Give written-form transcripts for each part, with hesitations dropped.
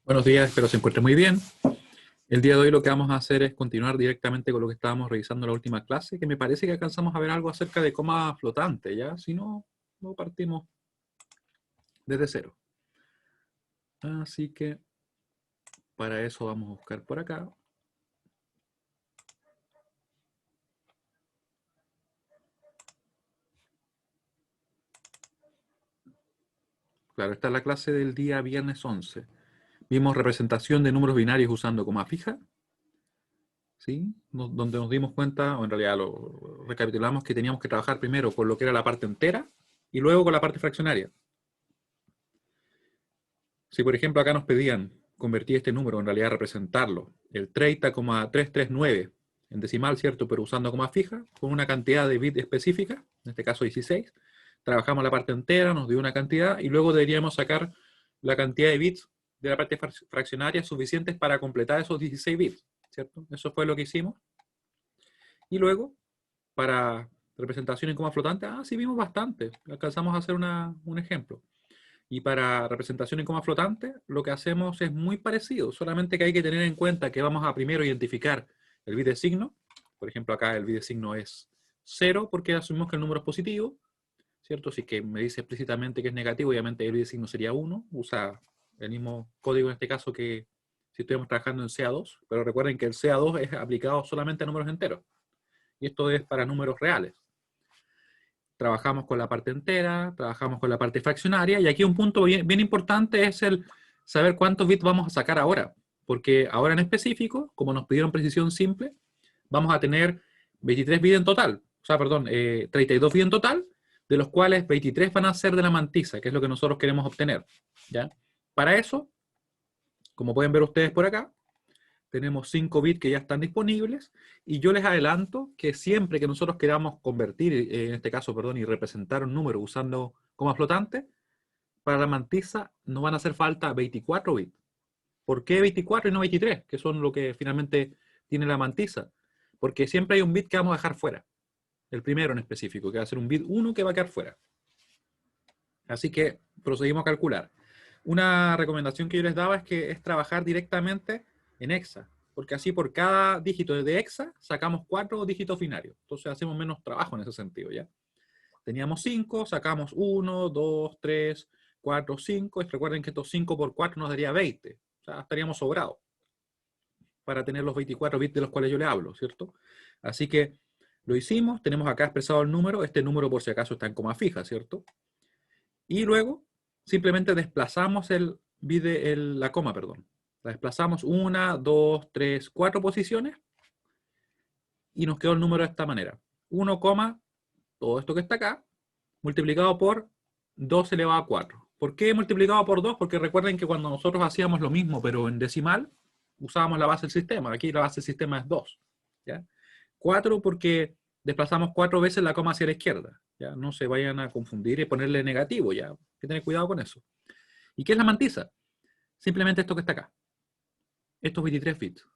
Buenos días, espero se encuentre muy bien. El día de hoy lo que vamos a hacer es continuar directamente con lo que estábamos revisando en la última clase, que me parece que alcanzamos a ver algo acerca de coma flotante, ¿ya? Si no, no partimos desde cero. Así que para eso vamos a buscar por acá. Claro, esta es la clase del día viernes 11. Vimos representación de números binarios usando coma fija, ¿sí? Donde nos dimos cuenta, o en realidad lo recapitulamos, que teníamos que trabajar primero con lo que era la parte entera y luego con la parte fraccionaria. Si por ejemplo acá nos pedían convertir este número, en realidad representarlo, el 30,339 en decimal, ¿cierto? Pero usando coma fija, con una cantidad de bits específica, en este caso 16, trabajamos la parte entera, nos dio una cantidad, y luego deberíamos sacar la cantidad de bits de la parte fraccionaria suficientes para completar esos 16 bits, ¿cierto? Eso fue lo que hicimos. Y luego, para representación en coma flotante, sí vimos bastante. Alcanzamos a hacer un ejemplo. Y para representación en coma flotante, lo que hacemos es muy parecido, solamente que hay que tener en cuenta que vamos a primero identificar el bit de signo. Por ejemplo, acá el bit de signo es 0 porque asumimos que el número es positivo, ¿cierto? Si es que me dice explícitamente que es negativo, obviamente el bit de signo sería 1. Usa el mismo código en este caso que si estuviéramos trabajando en CA2, pero recuerden que el CA2 es aplicado solamente a números enteros. Y esto es para números reales. Trabajamos con la parte entera, trabajamos con la parte fraccionaria, y aquí un punto bien importante es el saber cuántos bits vamos a sacar ahora, porque ahora en específico, como nos pidieron precisión simple, vamos a tener 23 bits en total, o sea, perdón, 32 bits en total, de los cuales 23 van a ser de la mantisa, que es lo que nosotros queremos obtener, ¿ya? Para eso, como pueden ver ustedes por acá, tenemos 5 bits que ya están disponibles, y yo les adelanto que siempre que nosotros queramos convertir, en este caso, perdón, y representar un número usando coma flotante, para la mantisa no van a hacer falta 24 bits. ¿Por qué 24 y no 23? Que son lo que finalmente tiene la mantisa. Porque siempre hay un bit que vamos a dejar fuera. El primero en específico, que va a ser un bit 1 que va a quedar fuera. Así que procedimos a calcular. Una recomendación que yo les daba es trabajar directamente en hexa, porque así por cada dígito de hexa sacamos 4 dígitos binarios. Entonces hacemos menos trabajo en ese sentido, ¿ya? Teníamos 5, sacamos 1, 2, 3, 4, 5. Y recuerden que estos 5 por 4 nos daría 20. O sea, estaríamos sobrados para tener los 24 bits de los cuales yo le hablo, ¿cierto? Así que lo hicimos, tenemos acá expresado el número, este número por si acaso está en coma fija, ¿cierto? Y luego simplemente desplazamos la coma, perdón. La desplazamos 1, 2, 3, 4 posiciones y nos quedó el número de esta manera. 1, todo esto que está acá, multiplicado por 2 elevado a 4. ¿Por qué multiplicado por 2? Porque recuerden que cuando nosotros hacíamos lo mismo, pero en decimal, usábamos la base del sistema. Aquí la base del sistema es 2. ¿Ya? 4 porque desplazamos 4 veces la coma hacia la izquierda. ¿Ya? No se vayan a confundir y ponerle negativo. ¿Ya? Hay que tener cuidado con eso. ¿Y qué es la mantisa? Simplemente esto que está acá. Estos 23 bits.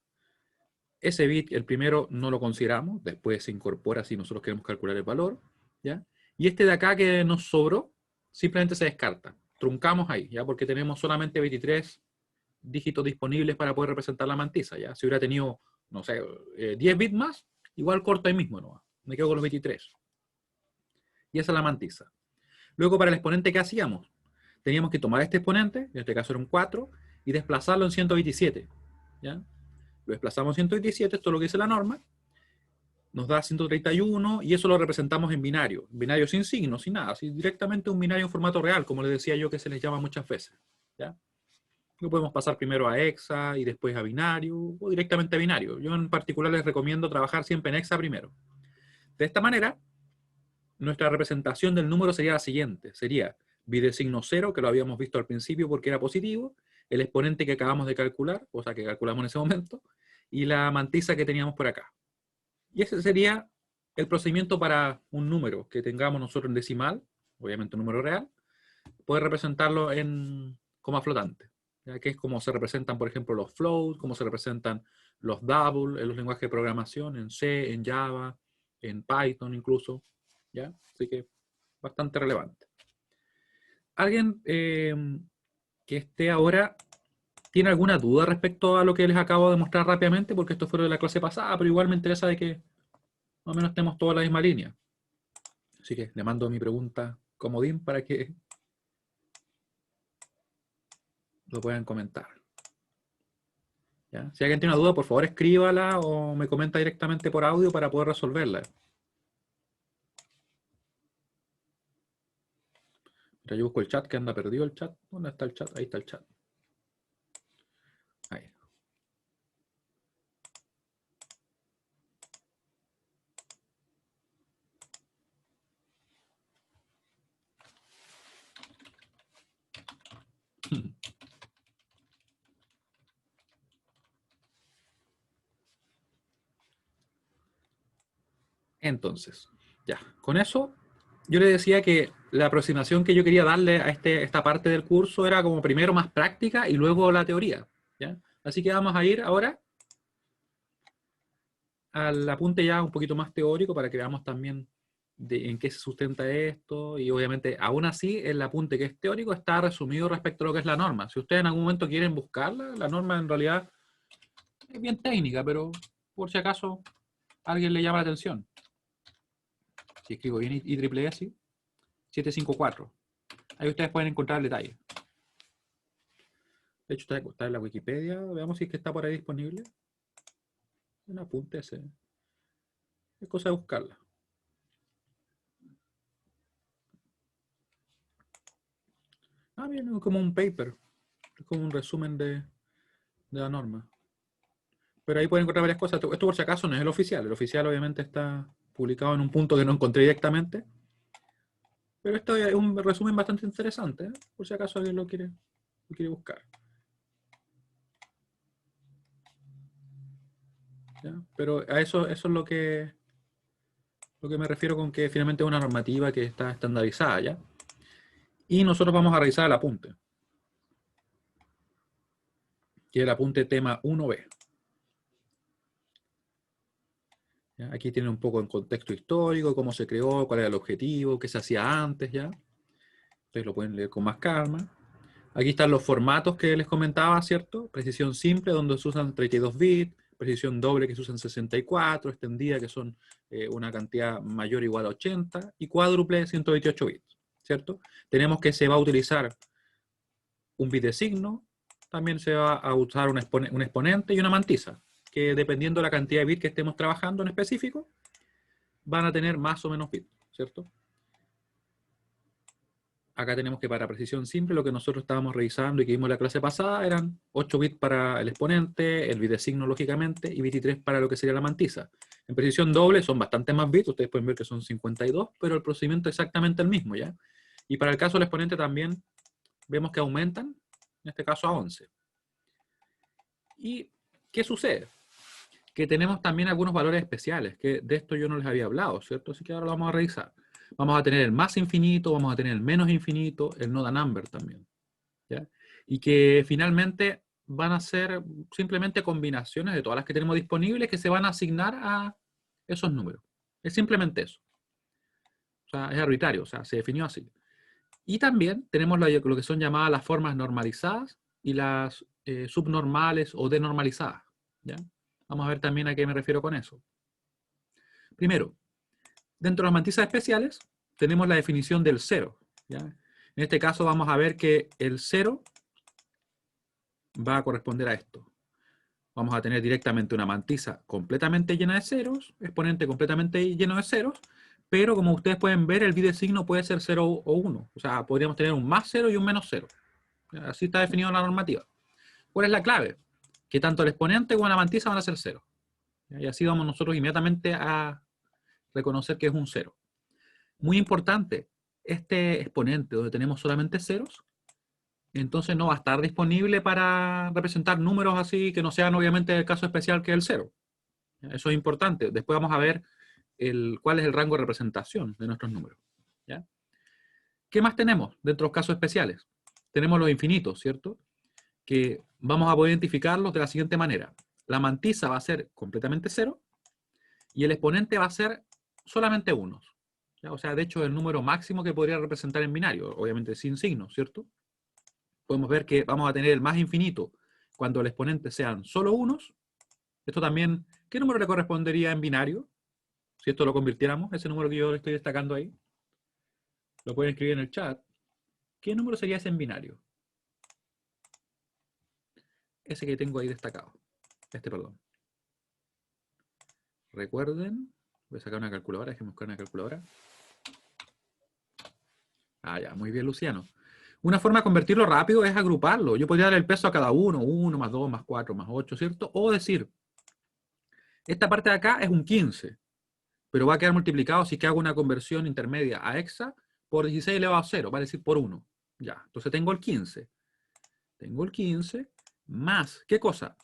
Ese bit, el primero, no lo consideramos. Después se incorpora si nosotros queremos calcular el valor. ¿Ya? Y este de acá que nos sobró, simplemente se descarta. Truncamos ahí, ¿ya? Porque tenemos solamente 23 dígitos disponibles para poder representar la mantisa, ¿ya? Si hubiera tenido, no sé, 10 bits más, igual corto ahí mismo, ¿no? Me quedo con los 23. Y esa es la mantisa. Luego, para el exponente, ¿qué hacíamos? Teníamos que tomar este exponente, en este caso era un 4, y desplazarlo en 127, ¿ya? Lo desplazamos en 127, esto es lo que dice la norma, nos da 131 y eso lo representamos en binario sin signo, sin nada, así directamente un binario en formato real, como les decía yo que se les llama muchas veces. ¿Ya? Lo podemos pasar primero a hexa y después a binario o directamente a binario. Yo en particular les recomiendo trabajar siempre en hexa primero. De esta manera, nuestra representación del número sería la siguiente, sería bit de signo 0, que lo habíamos visto al principio porque era positivo, el exponente que acabamos de calcular, o sea que calculamos en ese momento, y la mantisa que teníamos por acá. Y ese sería el procedimiento para un número que tengamos nosotros en decimal, obviamente un número real, poder representarlo en coma flotante, ¿ya? Que es como se representan, por ejemplo, los floats, como se representan los double en los lenguajes de programación, en C, en Java, en Python incluso, ¿ya? Así que bastante relevante. Alguien que esté ahora ¿Tiene alguna duda respecto a lo que les acabo de mostrar rápidamente? Porque esto fue de la clase pasada, pero igual me interesa de que más o menos estemos todos en la misma línea. Así que le mando mi pregunta comodín para que lo puedan comentar. ¿Ya? Si alguien tiene una duda, por favor escríbala o me comenta directamente por audio para poder resolverla. Mira, yo busco el chat, que anda perdido el chat. ¿Dónde está el chat? Ahí está el chat. Ahí. Entonces, ya, con eso yo le decía que la aproximación que yo quería darle a esta parte del curso era como primero más práctica y luego la teoría. ¿Ya? Así que vamos a ir ahora al apunte ya un poquito más teórico para que veamos también en qué se sustenta esto, y obviamente aún así el apunte que es teórico está resumido respecto a lo que es la norma. Si ustedes en algún momento quieren buscarla, la norma en realidad es bien técnica, pero por si acaso a alguien le llama la atención. Si escribo bien IEEE, sí, 754. Ahí ustedes pueden encontrar el detalle. De hecho, está en la Wikipedia. Veamos si es que está por ahí disponible. Un apunte ese. Es cosa de buscarla. Ah, bien, es como un paper. Es como un resumen de la norma. Pero ahí pueden encontrar varias cosas. Esto por si acaso no es el oficial. El oficial obviamente está publicado en un punto que no encontré directamente. Pero esto es un resumen bastante interesante, ¿eh? Por si acaso alguien lo quiere buscar. ¿Ya? Pero a eso es lo que me refiero con que finalmente es una normativa que está estandarizada, ¿ya? Y nosotros vamos a revisar el apunte, que es el apunte tema 1B. ¿Ya? Aquí tiene un poco en contexto histórico, cómo se creó, cuál era el objetivo, qué se hacía antes, ¿ya? Ustedes lo pueden leer con más calma. Aquí están los formatos que les comentaba, ¿cierto? Precisión simple, donde se usan 32 bits, precisión doble, que se usan 64, extendida, que son una cantidad mayor o igual a 80, y cuádruple, 128 bits, ¿cierto? Tenemos que se va a utilizar un bit de signo, también se va a usar un exponente y una mantisa, que dependiendo de la cantidad de bits que estemos trabajando en específico, van a tener más o menos bits, ¿cierto? Acá tenemos que para precisión simple, lo que nosotros estábamos revisando y que vimos en la clase pasada eran 8 bits para el exponente, el bit de signo lógicamente, y 23 para lo que sería la mantisa. En precisión doble son bastante más bits, ustedes pueden ver que son 52, pero el procedimiento es exactamente el mismo, ¿ya? Y para el caso del exponente también vemos que aumentan, en este caso a 11. ¿Y qué sucede? Que tenemos también algunos valores especiales, que de esto yo no les había hablado, ¿cierto? Así que ahora lo vamos a revisar. Vamos a tener el más infinito, vamos a tener el menos infinito, el no number también, ¿ya? Y que finalmente van a ser simplemente combinaciones de todas las que tenemos disponibles que se van a asignar a esos números. Es simplemente eso. O sea, es arbitrario, o sea, se definió así. Y también tenemos lo que son llamadas las formas normalizadas y las subnormales o denormalizadas, ¿ya? Vamos a ver también a qué me refiero con eso. Primero, dentro de las mantizas especiales tenemos la definición del cero, ¿ya? En este caso vamos a ver que el cero va a corresponder a esto. Vamos a tener directamente una mantiza completamente llena de ceros, exponente completamente lleno de ceros, pero como ustedes pueden ver, el bit de signo puede ser 0 o 1. O sea, podríamos tener un más 0 y un menos 0. Así está definido en la normativa. ¿Cuál es la clave? Que tanto el exponente como la mantiza van a ser 0. Y así vamos nosotros inmediatamente a reconocer que es un 0. Muy importante, este exponente donde tenemos solamente ceros, entonces no va a estar disponible para representar números así que no sean obviamente el caso especial que es el 0. Eso es importante. Después vamos a ver cuál es el rango de representación de nuestros números, ¿ya? ¿Qué más tenemos dentro de los casos especiales? Tenemos los infinitos, ¿cierto? Que vamos a poder identificarlos de la siguiente manera. La mantisa va a ser completamente 0 y el exponente va a ser solamente unos. ¿Ya? O sea, de hecho, el número máximo que podría representar en binario, obviamente sin signo, ¿cierto? Podemos ver que vamos a tener el más infinito, cuando el exponente sean solo unos, esto también, ¿qué número le correspondería en binario? Si esto lo convirtiéramos, ese número que yo le estoy destacando ahí, lo pueden escribir en el chat. ¿Qué número sería ese en binario? Ese que tengo ahí destacado. Perdón. Recuerden, voy a sacar una calculadora, déjenme buscar una calculadora. Ah, ya, muy bien, Luciano. Una forma de convertirlo rápido es agruparlo. Yo podría dar el peso a cada uno, 1 más 2 más 4 más 8, ¿cierto? O decir, esta parte de acá es un 15, pero va a quedar multiplicado si que hago una conversión intermedia a hexa por 16 elevado a 0, va a decir por 1. Ya, entonces tengo el 15. Tengo el 15 más, ¿qué cosa?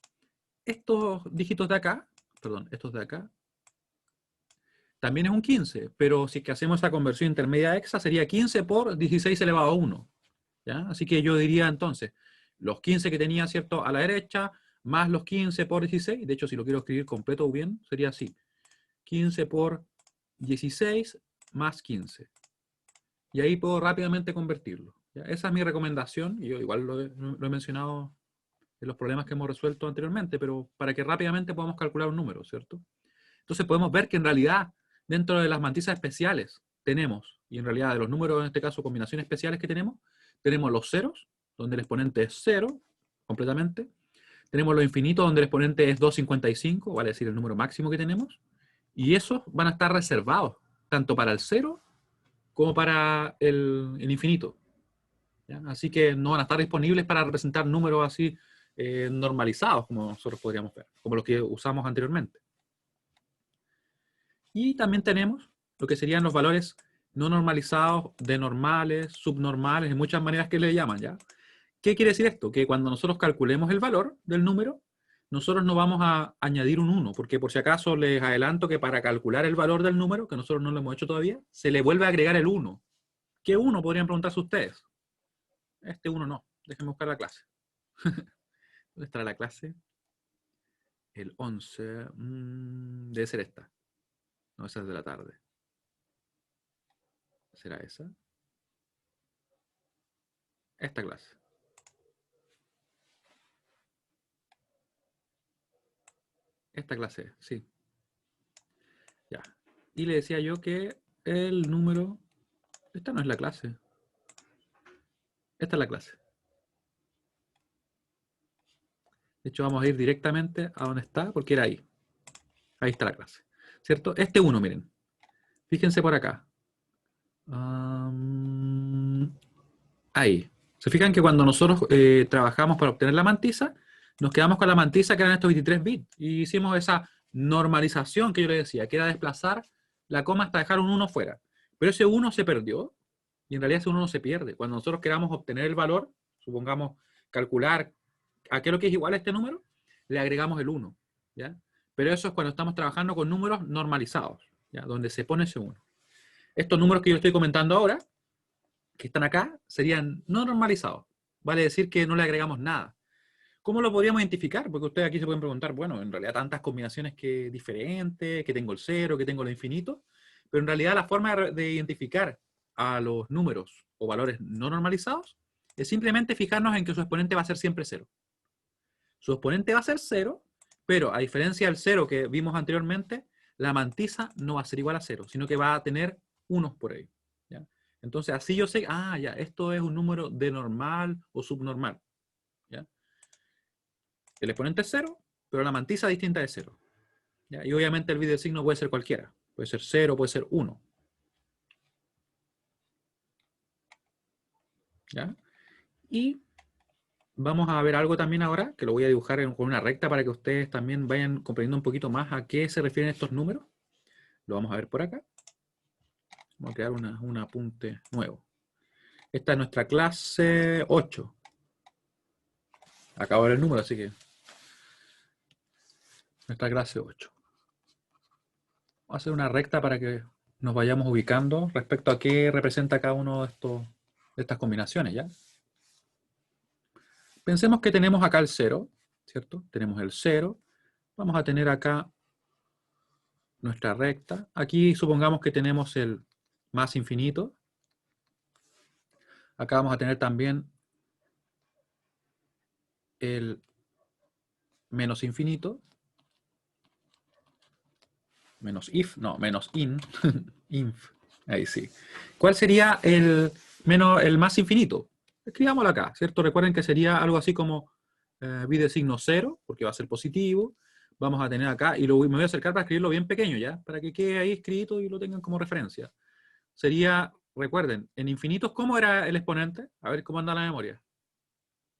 Estos dígitos de acá, perdón, estos de acá, también es un 15, pero si es que hacemos esa conversión intermedia a hexa, sería 15 por 16 elevado a 1. ¿Ya? Así que yo diría entonces, los 15 que tenía, ¿cierto?, a la derecha, más los 15 por 16, de hecho si lo quiero escribir completo o bien, sería así, 15 por 16 más 15. Y ahí puedo rápidamente convertirlo. ¿Ya? Esa es mi recomendación, y yo igual lo he mencionado en los problemas que hemos resuelto anteriormente, pero para que rápidamente podamos calcular un número, ¿cierto? Entonces podemos ver que en realidad, dentro de las mantizas especiales, tenemos, y en realidad de los números, en este caso combinaciones especiales que tenemos los ceros, donde el exponente es 0, completamente. Tenemos los infinitos, donde el exponente es 255, vale decir el número máximo que tenemos. Y esos van a estar reservados, tanto para el 0 como para el infinito. ¿Ya? Así que no van a estar disponibles para representar números así normalizados, como nosotros podríamos ver, como los que usamos anteriormente. Y también tenemos lo que serían los valores no normalizados, denormales, subnormales, de muchas maneras que le llaman, ¿ya? ¿Qué quiere decir esto? Que cuando nosotros calculemos el valor del número, nosotros no vamos a añadir un 1, porque por si acaso les adelanto que para calcular el valor del número, que nosotros no lo hemos hecho todavía, se le vuelve a agregar el 1. ¿Qué 1? Podrían preguntarse ustedes. Este 1 no. Déjenme buscar la clase. ¿Dónde está la clase? El 11. Debe ser esta. No, esa es de la tarde. ¿Será esa? Esta clase. Esta clase, sí. Ya. Y le decía yo que el número... Esta no es la clase. Esta es la clase. De hecho, vamos a ir directamente a donde está, porque era ahí. Ahí está la clase. ¿Cierto? Este 1, miren. Fíjense por acá. Ahí. Se fijan que cuando nosotros trabajamos para obtener la mantisa, nos quedamos con la mantisa que eran estos 23 bits. Y hicimos esa normalización que yo le decía, que era desplazar la coma hasta dejar un 1 fuera. Pero ese 1 se perdió, y en realidad ese 1 no se pierde. Cuando nosotros queramos obtener el valor, supongamos calcular a qué es lo que es igual a este número, le agregamos el 1. ¿Ya? Pero eso es cuando estamos trabajando con números normalizados, ¿ya? Donde se pone ese 1. Estos números que yo estoy comentando ahora, que están acá, serían no normalizados. Vale decir que no le agregamos nada. ¿Cómo lo podríamos identificar? Porque ustedes aquí se pueden preguntar, bueno, en realidad tantas combinaciones que diferentes, que tengo el 0, que tengo el infinito, pero en realidad la forma de identificar a los números o valores no normalizados es simplemente fijarnos en que su exponente va a ser siempre 0. Su exponente va a ser 0, pero a diferencia del 0 que vimos anteriormente, la mantisa no va a ser igual a 0, sino que va a tener unos por ahí. ¿Ya? Entonces así yo sé, ya, esto es un número de normal o subnormal. ¿Ya? El exponente es 0, pero la mantisa distinta de 0. ¿Ya? Y obviamente el videosigno puede ser cualquiera. Puede ser 0, puede ser 1. ¿Ya? Y vamos a ver algo también ahora, que lo voy a dibujar con una recta para que ustedes también vayan comprendiendo un poquito más a qué se refieren estos números. Lo vamos a ver por acá. Vamos a crear un apunte nuevo. Esta es nuestra clase 8. Acabo de ver el número, así que... Nuestra clase 8. Vamos a hacer una recta para que nos vayamos ubicando respecto a qué representa cada uno de estas combinaciones, ¿ya? Pensemos que tenemos acá el 0, ¿cierto? Tenemos el 0. Vamos a tener acá nuestra recta. Aquí supongamos que tenemos el más infinito. Acá vamos a tener también el menos infinito, menos if, no, menos in, inf, ahí sí. ¿Cuál sería el más infinito? Escribámoslo acá, ¿cierto? Recuerden que sería algo así como v de signo 0, porque va a ser positivo. Vamos a tener acá, y me voy a acercar para escribirlo bien pequeño, ¿ya? Para que quede ahí escrito y lo tengan como referencia. Sería, recuerden, en infinitos, ¿cómo era el exponente? A ver cómo anda la memoria.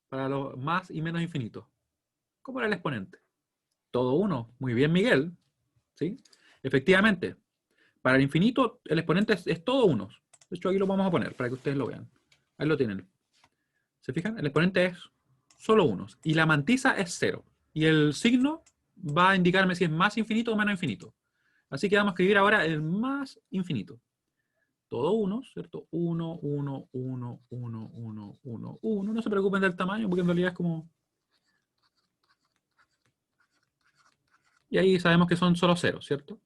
Para los más y menos infinitos. ¿Cómo era el exponente? Todo 1. Muy bien, Miguel. ¿Sí? Efectivamente, para el infinito el exponente es todo 1. De hecho, aquí lo vamos a poner para que ustedes lo vean. Ahí lo tienen. ¿Se fijan? El exponente es solo 1. Y la mantisa es 0. Y el signo va a indicarme si es más infinito o menos infinito. Así que vamos a escribir ahora el más infinito. Todo 1, ¿cierto? 1, 1, 1, 1, 1, 1, 1. No se preocupen del tamaño, porque en realidad es como... Y ahí sabemos que son solo ceros, ¿cierto?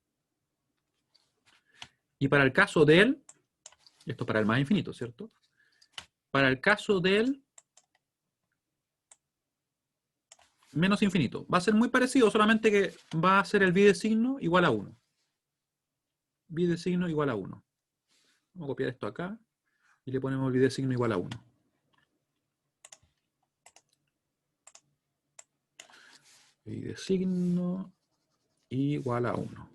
Y para el caso del... Esto para el más infinito, ¿cierto? Para el caso del menos infinito, va a ser muy parecido, solamente que va a ser el b de signo igual a 1. B de signo igual a 1. Vamos a copiar esto acá y le ponemos b de signo igual a 1. B de signo igual a 1.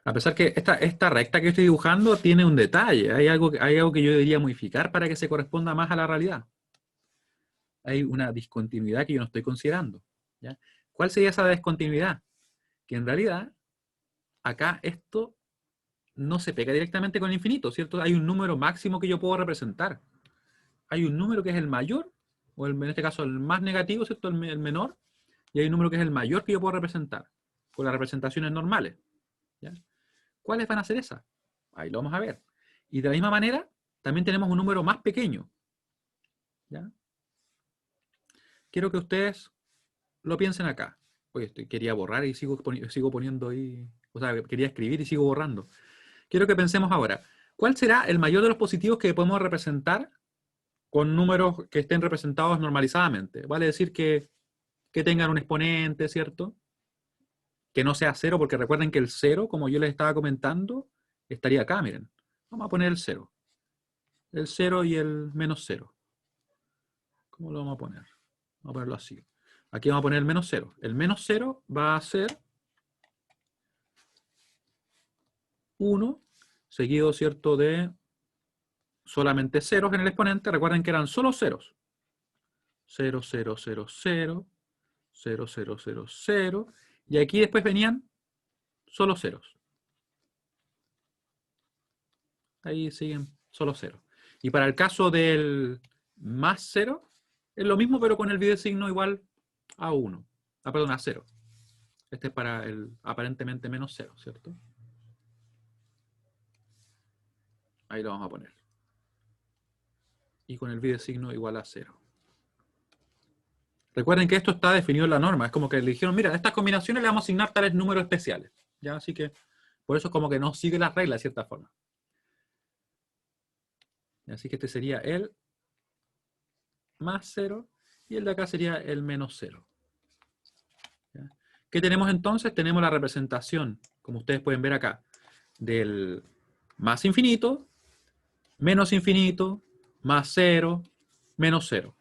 A pesar que esta recta que estoy dibujando tiene un detalle. Hay algo que yo debería modificar para que se corresponda más a la realidad. Hay una discontinuidad que yo no estoy considerando, ¿ya? ¿Cuál sería esa discontinuidad? Que en realidad, acá esto no se pega directamente con el infinito, ¿cierto? Hay un número máximo que yo puedo representar. Hay un número que es el mayor, o en este caso el más negativo, ¿cierto? El menor, y hay un número que es el mayor que yo puedo representar, con las representaciones normales, ¿ya? ¿Cuáles van a ser esas? Ahí lo vamos a ver. Y de la misma manera, también tenemos un número más pequeño, ¿ya? Quiero que ustedes lo piensen acá. Oye, quería borrar y sigo poniendo ahí, o sea, quería escribir y sigo borrando. Quiero que pensemos ahora, ¿cuál será el mayor de los positivos que podemos representar con números que estén representados normalizadamente? Vale decir que tengan un exponente, ¿cierto? Que no sea 0, porque recuerden que el 0, como yo les estaba comentando, estaría acá, miren. Vamos a poner el 0. El 0 y el menos 0. ¿Cómo lo vamos a poner? Vamos a ponerlo así. Aquí vamos a poner el menos 0. El menos 0 va a ser 1, seguido, ¿cierto?, de solamente ceros en el exponente. Recuerden que eran solo ceros. 0, 0, 0, 0, 0, 0, 0, 0. Y aquí después venían solo ceros. Ahí siguen solo ceros. Y para el caso del más 0, es lo mismo, pero con el signo igual a 1. Ah, perdón, a 0. Este es para el aparentemente menos 0, ¿cierto? Ahí lo vamos a poner. Y con el signo igual a 0. Recuerden que esto está definido en la norma. Es como que le dijeron, mira, a estas combinaciones le vamos a asignar tales números especiales. ¿Ya? Así que por eso es como que no sigue las reglas de cierta forma. Así que este sería el más 0 y el de acá sería el menos 0. ¿Ya? ¿Qué tenemos entonces? Tenemos la representación, como ustedes pueden ver acá, del más infinito, menos infinito, más 0, menos 0.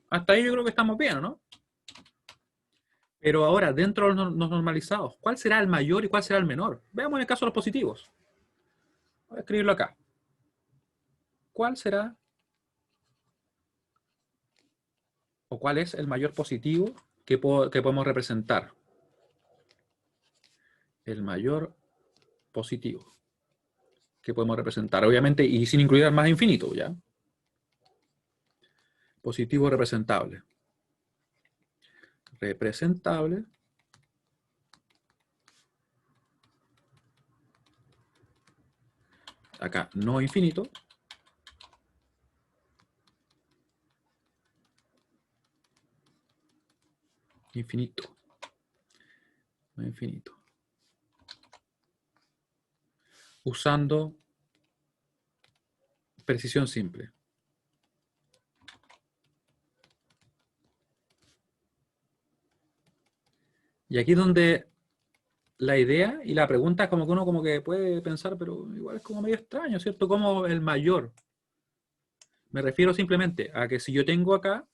Hasta ahí yo creo que estamos bien, ¿no? Pero ahora, dentro de los normalizados, ¿cuál será el mayor y cuál será el menor? Veamos en el caso de los positivos. Voy a escribirlo acá. ¿Cuál será o cuál es el mayor positivo que podemos representar? El mayor positivo que podemos representar, obviamente, y sin incluir al más infinito, ¿ya? Positivo representable. Representable. Acá, no infinito. Infinito. No infinito. Usando precisión simple. Y aquí es donde la idea y la pregunta es como que uno como que puede pensar, pero igual es como medio extraño, ¿cierto? Como el mayor. Me refiero simplemente a que si yo tengo acá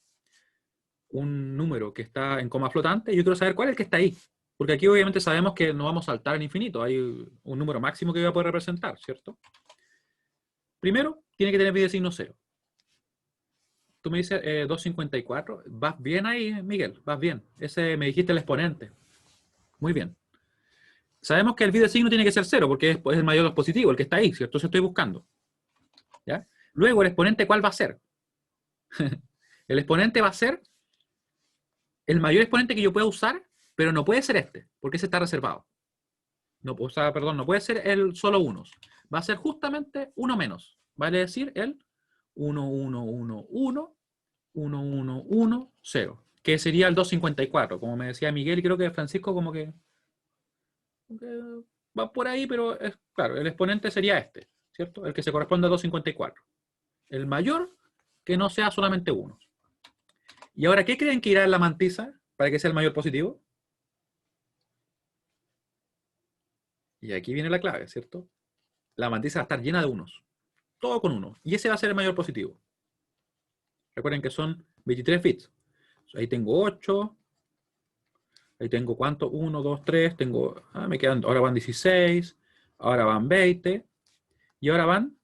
un número que está en coma flotante, yo quiero saber cuál es el que está ahí. Porque aquí obviamente sabemos que no vamos a saltar en infinito, hay un número máximo que voy a poder representar, ¿cierto? Primero, tiene que tener signo 0. Tú me dices 254, vas bien ahí, Miguel, vas bien. Ese me dijiste el exponente. Muy bien. Sabemos que el signo tiene que ser 0 porque es el mayor de los positivos, el que está ahí, ¿cierto? Eso estoy buscando. ¿Ya? Luego, el exponente, ¿cuál va a ser? El exponente va a ser el mayor exponente que yo pueda usar, pero no puede ser este, porque ese está reservado. No, o sea, perdón, no puede ser el solo unos. Va a ser justamente uno menos. Vale decir el 1, 1, 1, 1, 1, 1, 1, 0. Que sería el 254. Como me decía Miguel, y creo que Francisco como que va por ahí, pero es claro, el exponente sería este, ¿cierto? El que se corresponde a 254. El mayor que no sea solamente uno. ¿Y ahora qué creen que irá en la mantisa para que sea el mayor positivo? Y aquí viene la clave, ¿cierto? La mantisa va a estar llena de unos. Todo con uno. Y ese va a ser el mayor positivo. Recuerden que son 23 bits. Ahí tengo 8. Ahí tengo ¿cuánto? 1, 2, 3. Tengo, me quedan, ahora van 16. Ahora van 20. Y ahora van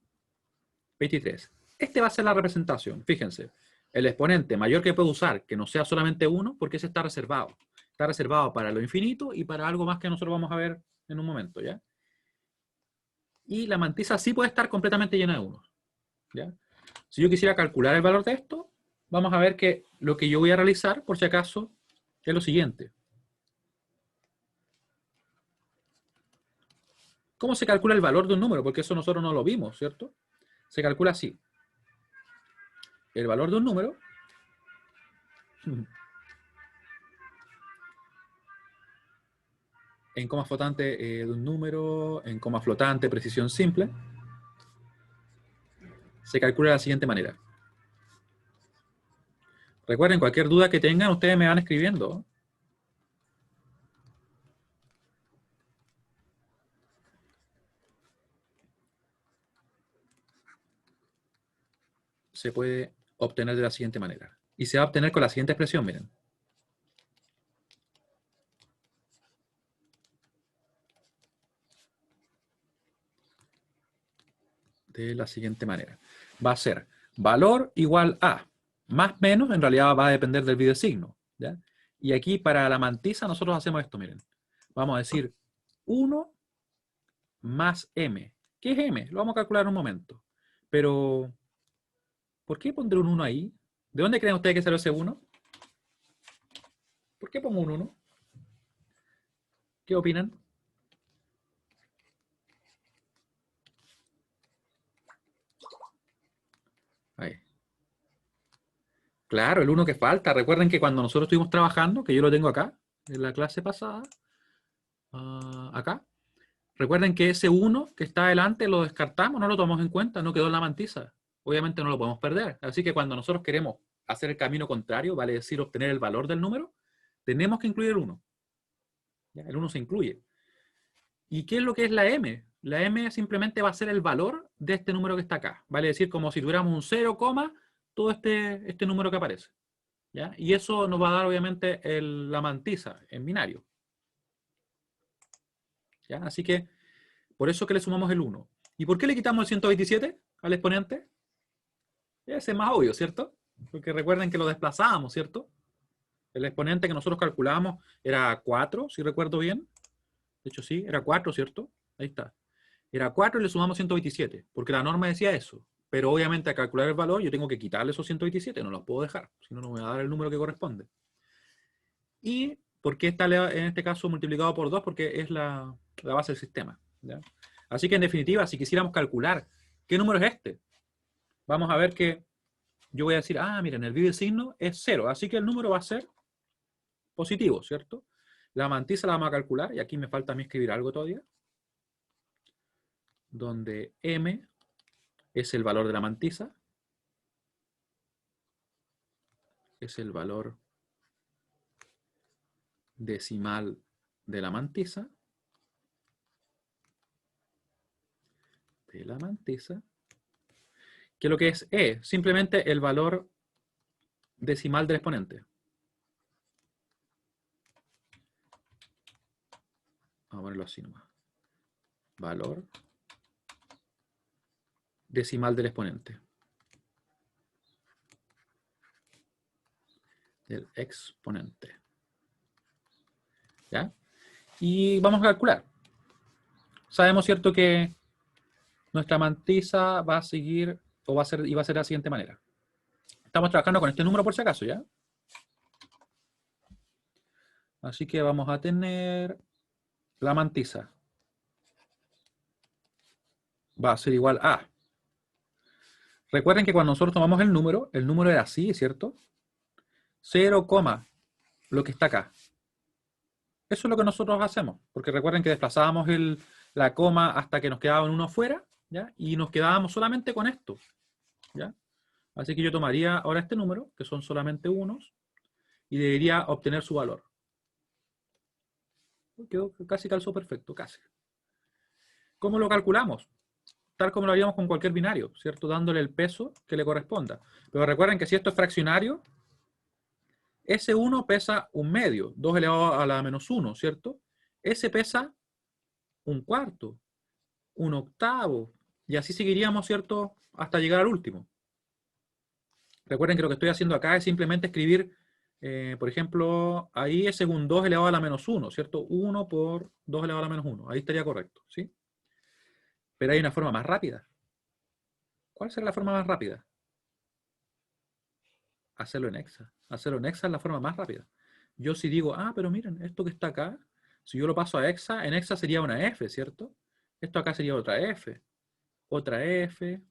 23. Este va a ser la representación. Fíjense. El exponente mayor que puedo usar, que no sea solamente 1, porque ese está reservado. Está reservado para lo infinito y para algo más que nosotros vamos a ver en un momento, ¿ya? Y la mantisa sí puede estar completamente llena de unos, ¿ya? Si yo quisiera calcular el valor de esto, vamos a ver que lo que yo voy a realizar, por si acaso, es lo siguiente. ¿Cómo se calcula el valor de un número? Porque eso nosotros no lo vimos, ¿cierto? Se calcula así. El valor de un número en coma flotante de un número, en coma flotante, precisión simple, se calcula de la siguiente manera. Recuerden, cualquier duda que tengan, ustedes me van escribiendo. Se puede obtener de la siguiente manera. Y se va a obtener con la siguiente expresión, miren. De la siguiente manera. Va a ser valor igual a, más menos, en realidad va a depender del videosigno, ¿ya? Y aquí para la mantisa nosotros hacemos esto, miren. Vamos a decir 1 más m. ¿Qué es m? Lo vamos a calcular en un momento. Pero, ¿por qué pondré un 1 ahí? ¿De dónde creen ustedes que salió ese 1? ¿Por qué pongo un 1? ¿Qué opinan? Ahí. Claro, el 1 que falta. Recuerden que cuando nosotros estuvimos trabajando, que yo lo tengo acá, en la clase pasada, acá, recuerden que ese 1 que está adelante lo descartamos, no lo tomamos en cuenta, no quedó en la mantisa. Obviamente no lo podemos perder. Así que cuando nosotros queremos hacer el camino contrario, vale decir obtener el valor del número, tenemos que incluir el 1. ¿Ya? El 1 se incluye. ¿Y qué es lo que es la m? La m simplemente va a ser el valor de este número que está acá. Vale decir como si tuviéramos un 0, todo este número que aparece. ¿Ya? Y eso nos va a dar obviamente la mantisa en binario. ¿Ya? Así que por eso que le sumamos el 1. ¿Y por qué le quitamos el 127 al exponente? Ese es más obvio, ¿cierto? Porque recuerden que lo desplazábamos, ¿cierto? El exponente que nosotros calculábamos era 4, si recuerdo bien. De hecho, sí, era 4, ¿cierto? Ahí está. Era 4 y le sumamos 127, porque la norma decía eso. Pero obviamente al calcular el valor yo tengo que quitarle esos 127, no los puedo dejar, si no, no me va a dar el número que corresponde. ¿Y por qué está en este caso multiplicado por 2? Porque es la base del sistema, ¿ya? Así que en definitiva, si quisiéramos calcular qué número es este, vamos a ver que yo voy a decir, miren, el vive signo es 0, así que el número va a ser positivo, ¿cierto? La mantisa la vamos a calcular, y aquí me falta a mí escribir algo todavía, donde m es el valor de la mantisa, es el valor decimal de la mantisa. ¿Qué es lo que es E? Simplemente el valor decimal del exponente. Vamos a ponerlo así nomás. Valor decimal del exponente. Del exponente. ¿Ya? Y vamos a calcular. Sabemos, ¿cierto?, que nuestra mantisa va a seguir, o va a ser, y va a ser de la siguiente manera. Estamos trabajando con este número por si acaso, ¿ya? Así que vamos a tener la mantisa. Va a ser igual a. Recuerden que cuando nosotros tomamos el número era así, ¿cierto? 0, lo que está acá. Eso es lo que nosotros hacemos, porque recuerden que desplazábamos la coma hasta que nos quedaba un 1 fuera, ¿ya? Y nos quedábamos solamente con esto, ¿ya? Así que yo tomaría ahora este número, que son solamente unos, y debería obtener su valor. Quedó casi calzó perfecto, casi. ¿Cómo lo calculamos? Tal como lo haríamos con cualquier binario, ¿cierto? Dándole el peso que le corresponda. Pero recuerden que si esto es fraccionario, ese 1 pesa un medio, 2 elevado a la menos 1, ¿cierto? Ese pesa un cuarto, un octavo, y así seguiríamos, ¿cierto?, hasta llegar al último. Recuerden que lo que estoy haciendo acá es simplemente escribir, por ejemplo, ahí ese es un 2 elevado a la menos 1, ¿cierto? 1 por 2 elevado a la menos 1. Ahí estaría correcto, ¿sí? Pero hay una forma más rápida. ¿Cuál será la forma más rápida? Hacerlo en hexa. Hacerlo en hexa es la forma más rápida. Yo si digo, pero miren, esto que está acá, si yo lo paso a hexa, en hexa sería una F, ¿cierto? Esto acá sería otra F, otra F,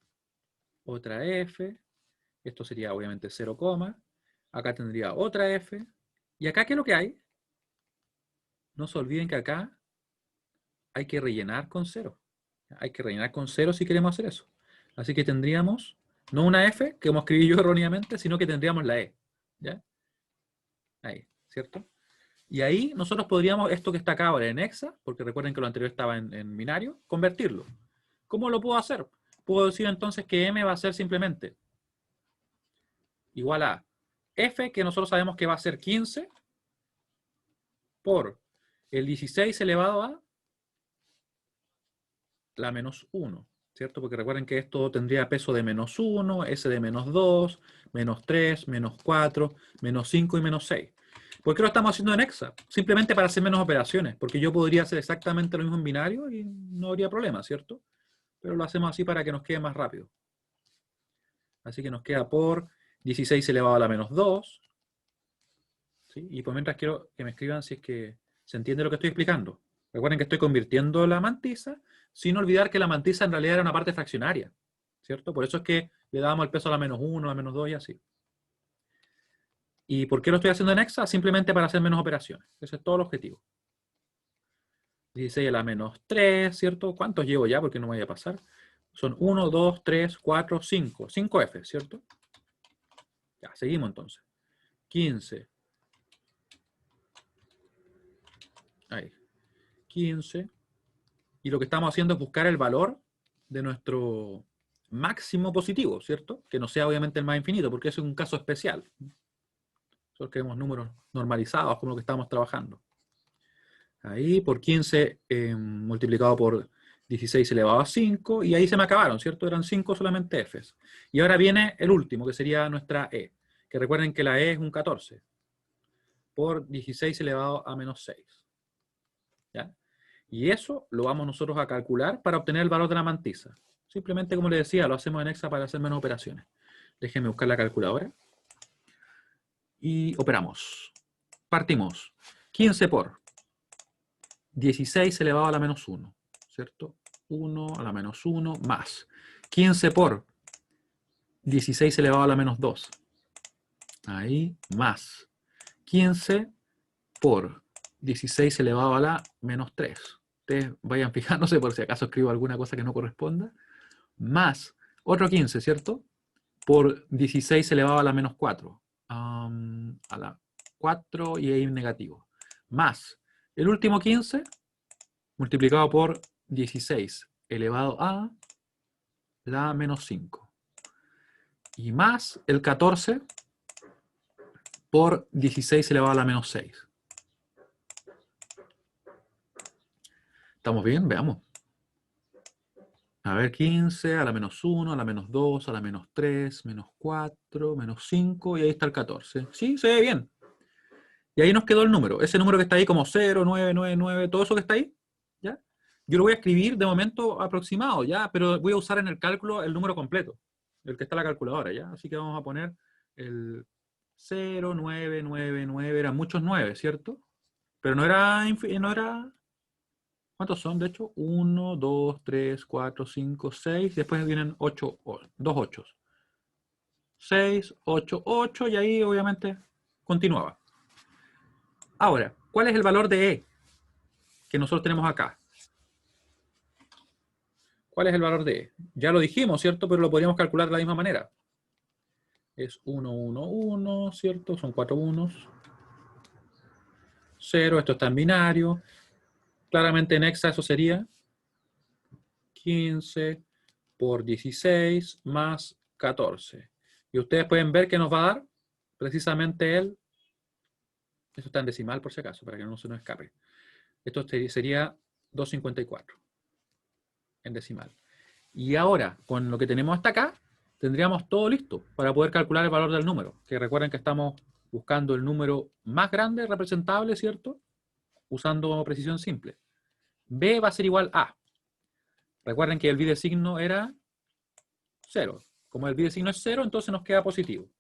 otra F. Esto sería obviamente 0, acá tendría otra F. ¿Y acá qué es lo que hay? No se olviden que acá hay que rellenar con 0. Hay que rellenar con 0 si queremos hacer eso. Así que tendríamos, no una F, que hemos escrito yo erróneamente, sino que tendríamos la E. ¿Ya? Ahí, ¿cierto? Y ahí nosotros podríamos, esto que está acá ahora en hexa, porque recuerden que lo anterior estaba en binario, convertirlo. ¿Cómo lo puedo hacer? Puedo decir entonces que M va a ser simplemente igual a F, que nosotros sabemos que va a ser 15, por el 16 elevado a la menos 1, ¿cierto? Porque recuerden que esto tendría peso de menos 1, ese de menos 2, menos 3, menos 4, menos 5 y menos 6. ¿Por qué lo estamos haciendo en hexa? Simplemente para hacer menos operaciones, porque yo podría hacer exactamente lo mismo en binario y no habría problema, ¿cierto? Pero lo hacemos así para que nos quede más rápido. Así que nos queda por 16 elevado a la menos 2. ¿Sí? Y por mientras quiero que me escriban si es que se entiende lo que estoy explicando. Recuerden que estoy convirtiendo la mantisa, sin olvidar que la mantisa en realidad era una parte fraccionaria, ¿cierto? Por eso es que le dábamos el peso a la menos 1, a la menos 2 y así. ¿Y por qué lo estoy haciendo en hexa? Simplemente para hacer menos operaciones. Ese es todo el objetivo. 16 a la menos 3, ¿cierto? ¿Cuántos llevo ya? Porque no me voy a pasar. Son 1, 2, 3, 4, 5. 5 F, ¿cierto? Ya, seguimos entonces. 15. Ahí. 15. Y lo que estamos haciendo es buscar el valor de nuestro máximo positivo, ¿cierto? Que no sea obviamente el más infinito, porque eso es un caso especial. Nosotros queremos números normalizados, como lo que estamos trabajando. Ahí por 15 multiplicado por 16 elevado a 5, y ahí se me acabaron, ¿cierto? Eran 5 solamente Fs. Y ahora viene el último, que sería nuestra E. Que recuerden que la E es un 14 por 16 elevado a menos 6. ¿Ya? Y eso lo vamos nosotros a calcular para obtener el valor de la mantisa. Simplemente, como les decía, lo hacemos en hexa para hacer menos operaciones. Déjenme buscar la calculadora. Y operamos. Partimos. 15 por 16 elevado a la menos 1. ¿Cierto? 1 a la menos 1 más. 15 por 16 elevado a la menos 2. Ahí, más. 15 por 16 elevado a la menos 3. Ustedes vayan fijándose por si acaso escribo alguna cosa que no corresponda. Más otro 15, ¿cierto? Por 16 elevado a la menos 4. A la 4 y ahí un negativo. más el último 15 multiplicado por 16 elevado a la menos 5. Y más el 14 por 16 elevado a la menos 6. ¿Estamos bien? Veamos. A ver, 15 a la menos 1, a la menos 2, a la menos 3, menos 4, menos 5, y ahí está el 14. Sí, se ve bien. Y ahí nos quedó el número. Ese número que está ahí como 0, 9, 9, 9, todo eso que está ahí, ¿ya? Yo lo voy a escribir de momento aproximado, ¿ya? Pero voy a usar en el cálculo el número completo, el que está en la calculadora, ¿ya? Así que vamos a poner el 0, 9, 9, 9, eran muchos 9, ¿cierto? Pero no era, no era... ¿Cuántos son, de hecho? 1, 2, 3, 4, 5, 6. Después vienen 8, 2 8. 6, 8, 8. Y ahí, obviamente, continuaba. Ahora, ¿cuál es el valor de E que nosotros tenemos acá? ¿Cuál es el valor de E? Ya lo dijimos, ¿cierto? Pero lo podríamos calcular de la misma manera. Es 1, 1, 1, ¿cierto? Son 4 unos. 0, esto está en binario. Claramente en hexa eso sería 15 por 16 más 14. Y ustedes pueden ver que nos va a dar precisamente el... Esto está en decimal por si acaso, para que no se nos escape. Esto sería 254 en decimal. Y ahora, con lo que tenemos hasta acá, tendríamos todo listo para poder calcular el valor del número. Que recuerden que estamos buscando el número más grande representable, ¿cierto? Usando precisión simple. B va a ser igual a. Recuerden que el bidesigno era 0. Como el bidesigno es 0, entonces nos queda positivo.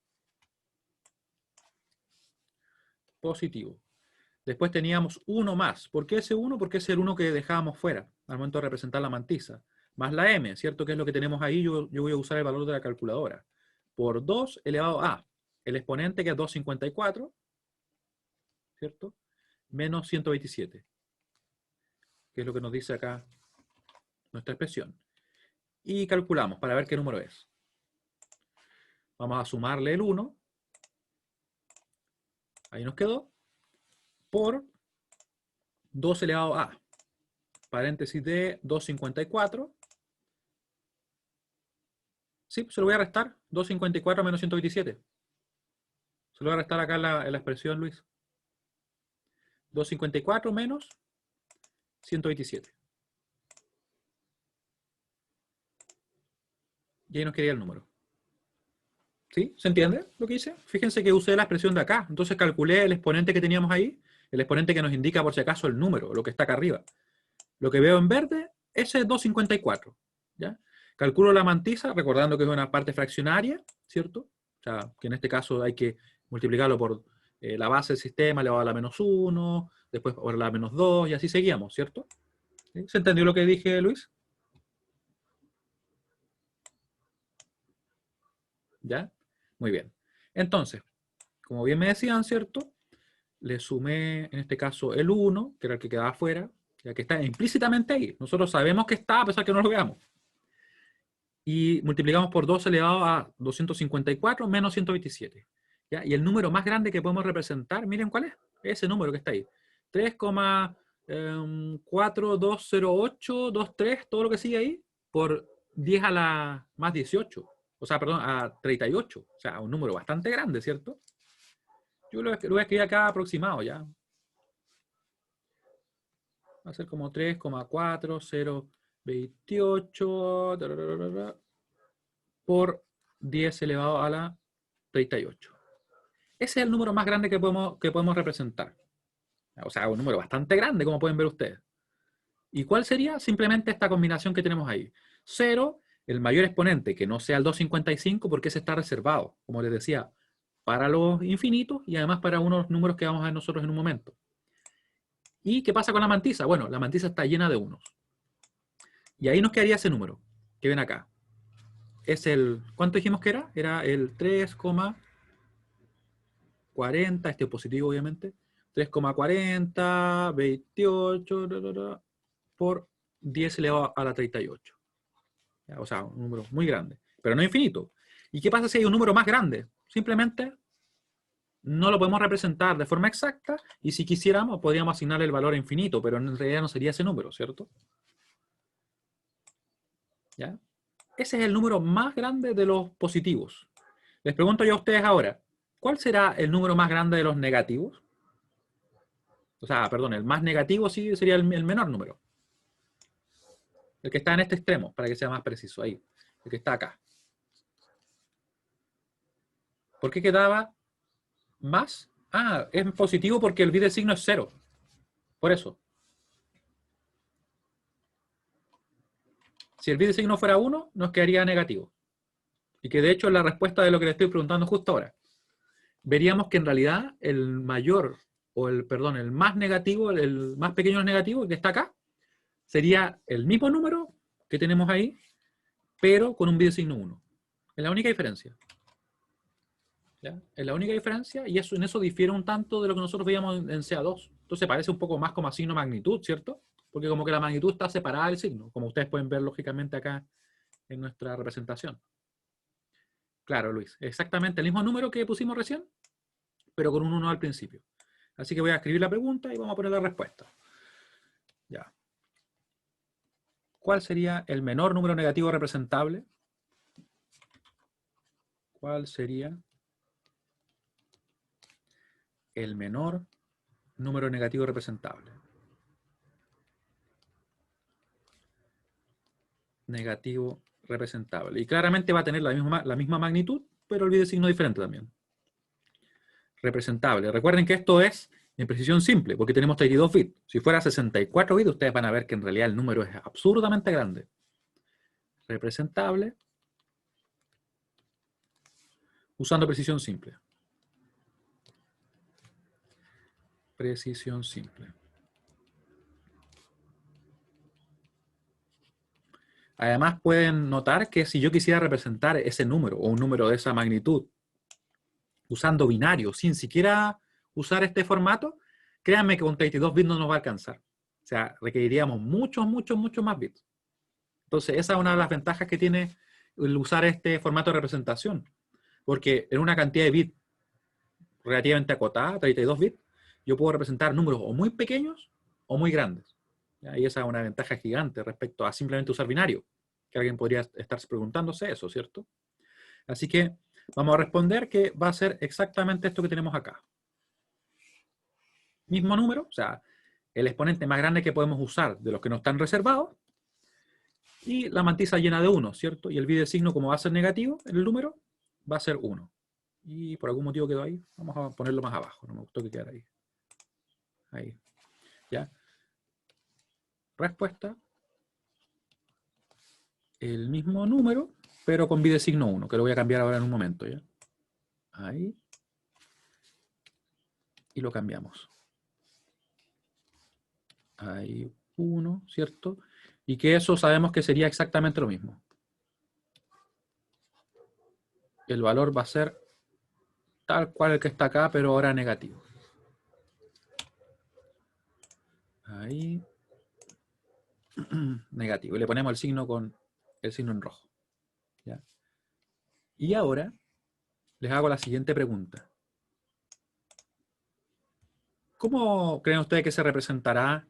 Positivo. Después teníamos 1 más. ¿Por qué ese 1? Porque es el 1 que dejábamos fuera al momento de representar la mantisa. Más la m, ¿cierto? Que es lo que tenemos ahí. Yo voy a usar el valor de la calculadora. Por 2 elevado a. El exponente que es 254, ¿cierto? Menos 127. Que es lo que nos dice acá nuestra expresión. Y calculamos para ver qué número es. Vamos a sumarle el 1. Ahí nos quedó. Por 2 elevado a. Paréntesis de 254. Sí, se lo voy a restar. 254 menos 127. Se lo voy a restar acá en la expresión, Luis. 254 menos 127. Y ahí nos quedaría el número. ¿Sí? ¿Se entiende lo que hice? Fíjense que usé la expresión de acá. Entonces calculé el exponente que teníamos ahí, el exponente que nos indica por si acaso el número, lo que está acá arriba. Lo que veo en verde, ese es 254. ¿Ya? Calculo la mantisa, recordando que es una parte fraccionaria, ¿cierto? O sea, que en este caso hay que multiplicarlo por la base del sistema elevado a la menos 1, después por la menos 2, y así seguíamos, ¿cierto? ¿Sí? ¿Se entendió lo que dije, Luis? ¿Ya? Muy bien. Entonces, como bien me decían, ¿cierto? Le sumé, en este caso, el 1, que era el que quedaba afuera, ya que está implícitamente ahí. Nosotros sabemos que está, a pesar que no lo veamos. Y multiplicamos por 2 elevado a 254 menos 127. ¿Ya? Y el número más grande que podemos representar, miren cuál es. Ese número que está ahí. 3,420823, todo lo que sigue ahí, por 10 a la más 18. O sea, perdón, a 38. O sea, un número bastante grande, ¿cierto? Yo lo voy a escribir acá aproximado, ¿ya? Va a ser como 3,4028 por 10 elevado a la 38. Ese es el número más grande que podemos representar. O sea, un número bastante grande, como pueden ver ustedes. ¿Y cuál sería? Simplemente esta combinación que tenemos ahí. 0, el mayor exponente, que no sea el 255, porque ese está reservado, como les decía, para los infinitos y además para unos números que vamos a ver nosotros en un momento. ¿Y qué pasa con la mantisa? Bueno, la mantisa está llena de unos. Y ahí nos quedaría ese número, que ven acá. Es el, ¿cuánto dijimos que era? Era el 3,40, este es positivo obviamente, 3,4028 por 10 elevado a la 38. O sea, un número muy grande, pero no infinito. ¿Y qué pasa si hay un número más grande? Simplemente no lo podemos representar de forma exacta, y si quisiéramos, podríamos asignarle el valor a infinito, pero en realidad no sería ese número, ¿cierto? ¿Ya? Ese es el número más grande de los positivos. Les pregunto yo a ustedes ahora, ¿cuál será el número más grande de los negativos? O sea, perdón, el más negativo sí sería el menor número. El que está en este extremo, para que sea más preciso, ahí. El que está acá. ¿Por qué quedaba más? Ah, es positivo porque el bit de signo es 0. Por eso. Si el bit de signo fuera 1, nos quedaría negativo. Y que de hecho es la respuesta de lo que le estoy preguntando justo ahora. Veríamos que en realidad el mayor, o el más negativo, el más pequeño negativo, que está acá, sería el mismo número que tenemos ahí, pero con un bit de signo 1. Es la única diferencia. ¿Ya? Es la única diferencia, y eso, en eso difiere un tanto de lo que nosotros veíamos en CA2. Entonces parece un poco más como a signo magnitud, ¿cierto? Porque como que la magnitud está separada del signo, como ustedes pueden ver lógicamente acá en nuestra representación. Claro, Luis, exactamente el mismo número que pusimos recién, pero con un 1 al principio. Así que voy a escribir la pregunta y vamos a poner la respuesta. Ya. ¿Cuál sería el menor número negativo representable? ¿Cuál sería el menor número negativo representable? Negativo representable. Y claramente va a tener la misma magnitud, pero el signo diferente también. Representable. Recuerden que esto es en precisión simple, porque tenemos 32 bits. Si fuera 64 bits, ustedes van a ver que en realidad el número es absurdamente grande. Representable. Usando precisión simple. Precisión simple. Además pueden notar que si yo quisiera representar ese número o un número de esa magnitud usando binario, sin siquiera usar este formato, créanme que con 32 bits no nos va a alcanzar. O sea, requeriríamos muchos más bits. Entonces, esa es una de las ventajas que tiene el usar este formato de representación. Porque en una cantidad de bits relativamente acotada, 32 bits, yo puedo representar números o muy pequeños o muy grandes. ¿Ya? Y esa es una ventaja gigante respecto a simplemente usar binario. Que alguien podría estarse preguntándose eso, ¿cierto? Así que vamos a responder que va a ser exactamente esto que tenemos acá. Mismo número, o sea, el exponente más grande que podemos usar de los que no están reservados, y la mantisa llena de 1, ¿cierto? Y el bit de signo, como va a ser negativo, el número va a ser 1. Y por algún motivo quedó ahí. Vamos a ponerlo más abajo, no me gustó que quedara ahí. Ahí. ¿Ya? Respuesta. El mismo número, pero con bit de signo 1, que lo voy a cambiar ahora en un momento, ¿ya? Ahí. Y lo cambiamos. Ahí 1, ¿cierto? Y que eso sabemos que sería exactamente lo mismo. El valor va a ser tal cual el que está acá, pero ahora negativo. Ahí. Negativo. Y le ponemos el signo con el signo en rojo. ¿Ya? Y ahora les hago la siguiente pregunta. ¿Cómo creen ustedes que se representará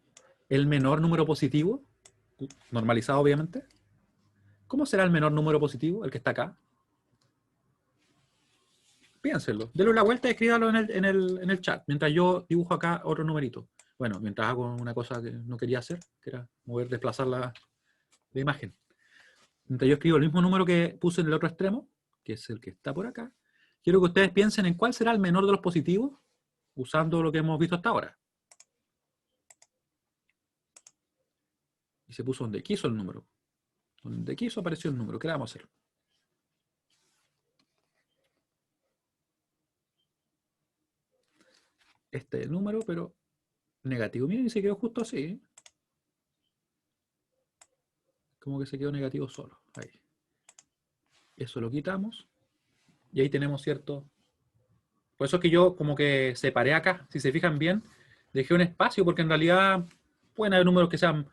el menor número positivo? Normalizado, obviamente. ¿Cómo será el menor número positivo, el que está acá? Piénsenlo. Denle una vuelta y escríbalo en el chat, mientras yo dibujo acá otro numerito. Bueno, mientras hago una cosa que no quería hacer, que era desplazar la imagen. Mientras yo escribo el mismo número que puse en el otro extremo, que es el que está por acá, quiero que ustedes piensen en cuál será el menor de los positivos usando lo que hemos visto hasta ahora. Y se puso donde quiso el número. Donde quiso apareció el número. ¿Qué le vamos a hacer? Este es el número, pero negativo. Miren, y se quedó justo así, ¿eh? Como que se quedó negativo solo. Ahí. Eso lo quitamos. Y ahí tenemos cierto... Por eso es que yo como que separé acá. Si se fijan bien, dejé un espacio porque en realidad pueden haber números que sean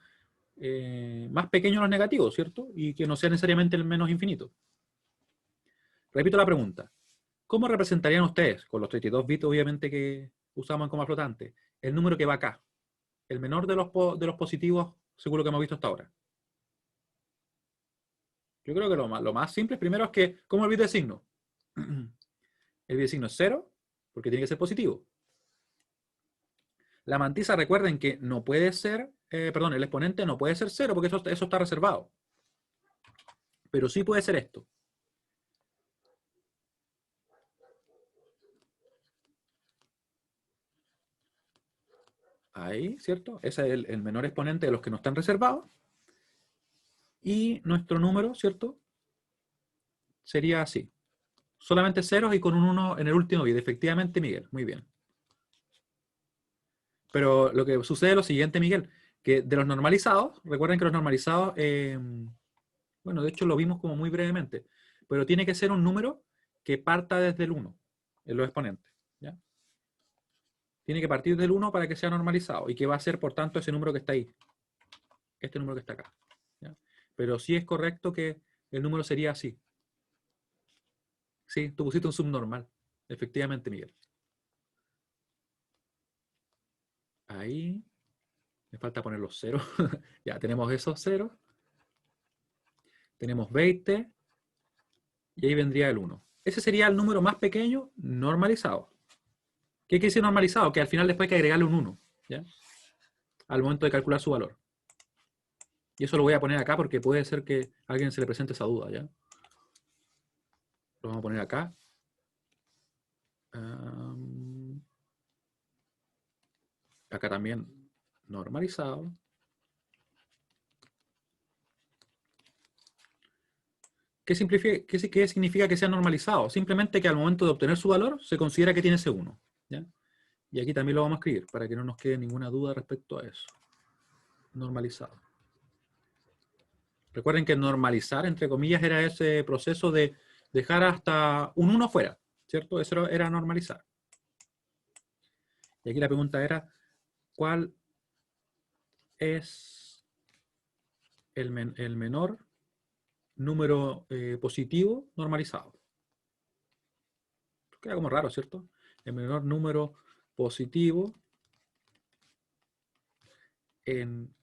más pequeños los negativos, ¿cierto? Y que no sea necesariamente el menos infinito. Repito la pregunta. ¿Cómo representarían ustedes, con los 32 bits obviamente que usamos en coma flotante, el número que va acá? El menor de los positivos, seguro que hemos visto hasta ahora. Yo creo que lo más simple primero es que, ¿cómo el bit de signo? El bit de signo es 0, porque tiene que ser positivo. La mantisa, recuerden que no puede ser, perdón, el exponente no puede ser 0, porque eso está reservado. Pero sí puede ser esto. Ahí, ¿cierto? Ese es el menor exponente de los que no están reservados. Y nuestro número, ¿cierto? Sería así. Solamente ceros y con un 1 en el último bit. Efectivamente, Miguel. Muy bien. Pero lo que sucede es lo siguiente, Miguel, que de los normalizados, recuerden que los normalizados, bueno, de hecho lo vimos como muy brevemente, pero tiene que ser un número que parta desde el 1, en los exponentes. ¿Ya? Tiene que partir del 1 para que sea normalizado, y que va a ser, por tanto, ese número que está ahí. Este número que está acá. ¿Ya? Pero sí es correcto que el número sería así. Sí, tú pusiste un subnormal. Efectivamente, Miguel. Ahí. Me falta poner los ceros. Ya, tenemos esos ceros. Tenemos 20. Y ahí vendría el 1. Ese sería el número más pequeño normalizado. ¿Qué quiere decir normalizado? Que al final después hay que agregarle un 1. ¿Ya? Al momento de calcular su valor. Y eso lo voy a poner acá porque puede ser que a alguien se le presente esa duda. ¿Ya? Lo vamos a poner acá. Acá también normalizado. ¿Qué significa que sea normalizado? Simplemente que al momento de obtener su valor se considera que tiene ese 1. ¿Ya? Y aquí también lo vamos a escribir para que no nos quede ninguna duda respecto a eso. Normalizado. Recuerden que normalizar, entre comillas, era ese proceso de dejar hasta un 1 fuera, ¿cierto? Eso era normalizar. Y aquí la pregunta era, ¿cuál es el menor número positivo normalizado? Queda como raro, ¿cierto? El menor número positivo en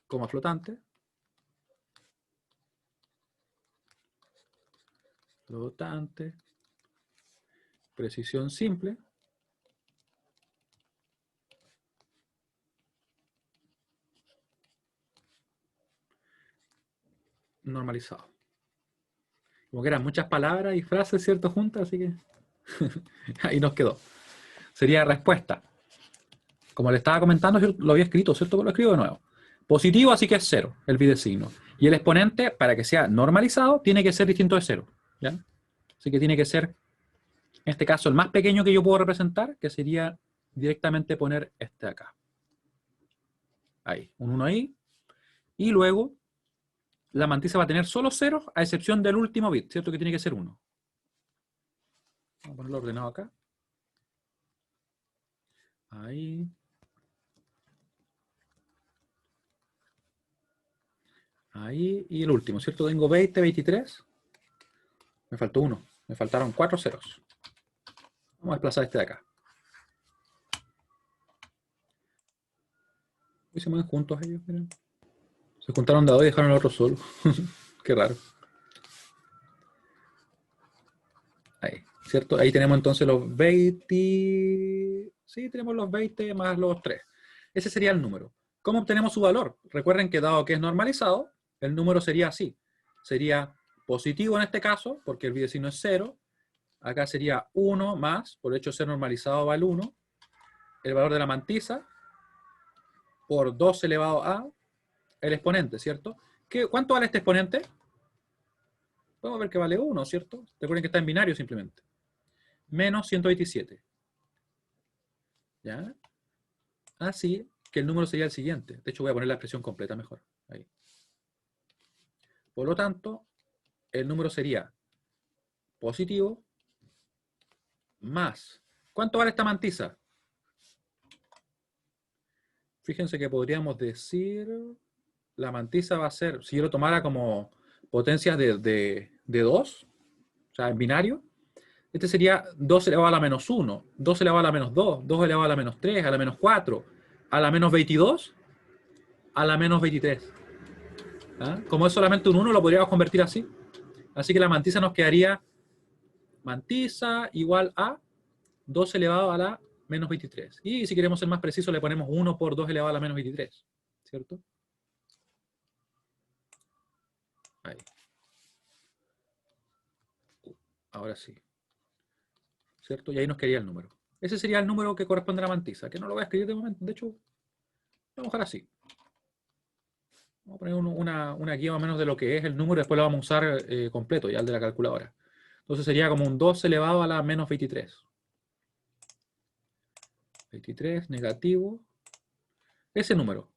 coma flotante. Flotante. Precisión simple. Normalizado. Como que eran muchas palabras y frases, ¿cierto? Juntas, así que ahí nos quedó. Sería respuesta. Como le estaba comentando, yo lo había escrito, ¿cierto? Pero lo escribo de nuevo. Positivo, así que es 0, el bit de signo. Y el exponente, para que sea normalizado, tiene que ser distinto de 0. ¿Ya? Así que tiene que ser, en este caso, el más pequeño que yo puedo representar, que sería directamente poner este acá. Ahí, un 1 ahí. Y luego, la mantisa va a tener solo ceros, a excepción del último bit, ¿cierto? Que tiene que ser 1. Vamos a ponerlo ordenado acá. Ahí. Ahí. Y el último, ¿cierto? Tengo 20, 23. Me faltó 1. Me faltaron 4 ceros. Vamos a desplazar este de acá. Y se mueven juntos ellos, miren. Se juntaron de a dos y dejaron al otro solo. Qué raro. Ahí, ¿cierto? Ahí tenemos entonces los 20. Sí, tenemos los 20 más los 3. Ese sería el número. ¿Cómo obtenemos su valor? Recuerden que dado que es normalizado, el número sería así. Sería positivo en este caso, porque el bidecino es 0. Acá sería 1 más, por el hecho de ser normalizado va el 1. El valor de la mantisa por 2 elevado a el exponente, ¿cierto? ¿Cuánto vale este exponente? Podemos ver que vale 1, ¿cierto? Recuerden que está en binario simplemente. Menos 127. ¿Ya? Así que el número sería el siguiente. De hecho, voy a poner la expresión completa mejor. Ahí. Por lo tanto, el número sería positivo más. ¿Cuánto vale esta mantisa? Fíjense que podríamos decir, la mantisa va a ser, si yo lo tomara como potencias de 2, o sea, en binario, Este sería 2 elevado a la menos 1, 2 elevado a la menos 2, 2 elevado a la menos 3, a la menos 4, a la menos 22, a la menos 23. ¿Ah? Como es solamente un 1, lo podríamos convertir así. Así que la mantisa nos quedaría mantisa igual a 2 elevado a la menos 23. Y si queremos ser más precisos, le ponemos 1 por 2 elevado a la menos 23. ¿Cierto? Ahí. Ahora sí. ¿Cierto? Y ahí nos quedaría el número. Ese sería el número que corresponde a la mantisa, que no lo voy a escribir de momento. De hecho, vamos a dejar así. Vamos a poner una guía más o menos de lo que es el número, después lo vamos a usar completo, ya el de la calculadora. Entonces sería como un 2 elevado a la menos 23. 23 negativo. Ese número.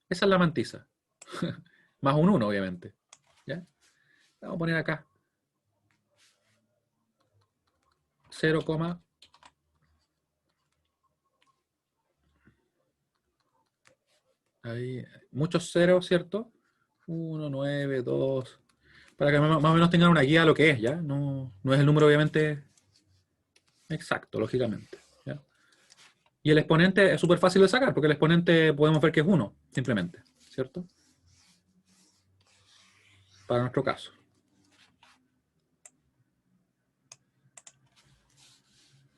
Esa es la mantisa. Más un 1, obviamente. ¿Ya? Vamos a poner acá 0, ahí, muchos ceros, ¿cierto? 1, 9, 2. Para que más o menos tengan una guía de lo que es, ¿ya? No, no es el número, obviamente, exacto, lógicamente. ¿Ya? Y el exponente es súper fácil de sacar, porque el exponente podemos ver que es 1, simplemente, ¿cierto? Para nuestro caso.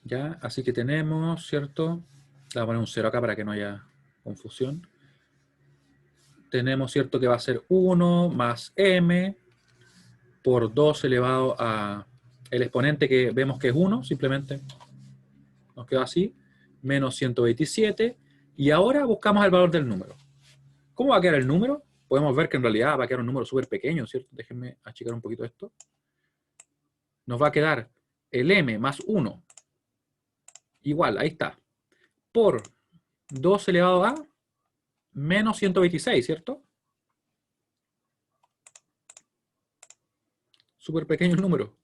¿Ya? Así que tenemos, ¿cierto? Le voy a poner un 0 acá para que no haya confusión. Tenemos, ¿cierto? Que va a ser 1 más m por 2 elevado a el exponente que vemos que es 1, simplemente nos queda así, menos 127. Y ahora buscamos el valor del número. ¿Cómo va a quedar el número? Podemos ver que en realidad va a quedar un número súper pequeño, ¿cierto? Déjenme achicar un poquito esto. Nos va a quedar el m más 1, igual, ahí está, por 2 elevado a menos 126, ¿cierto? Súper pequeño el número.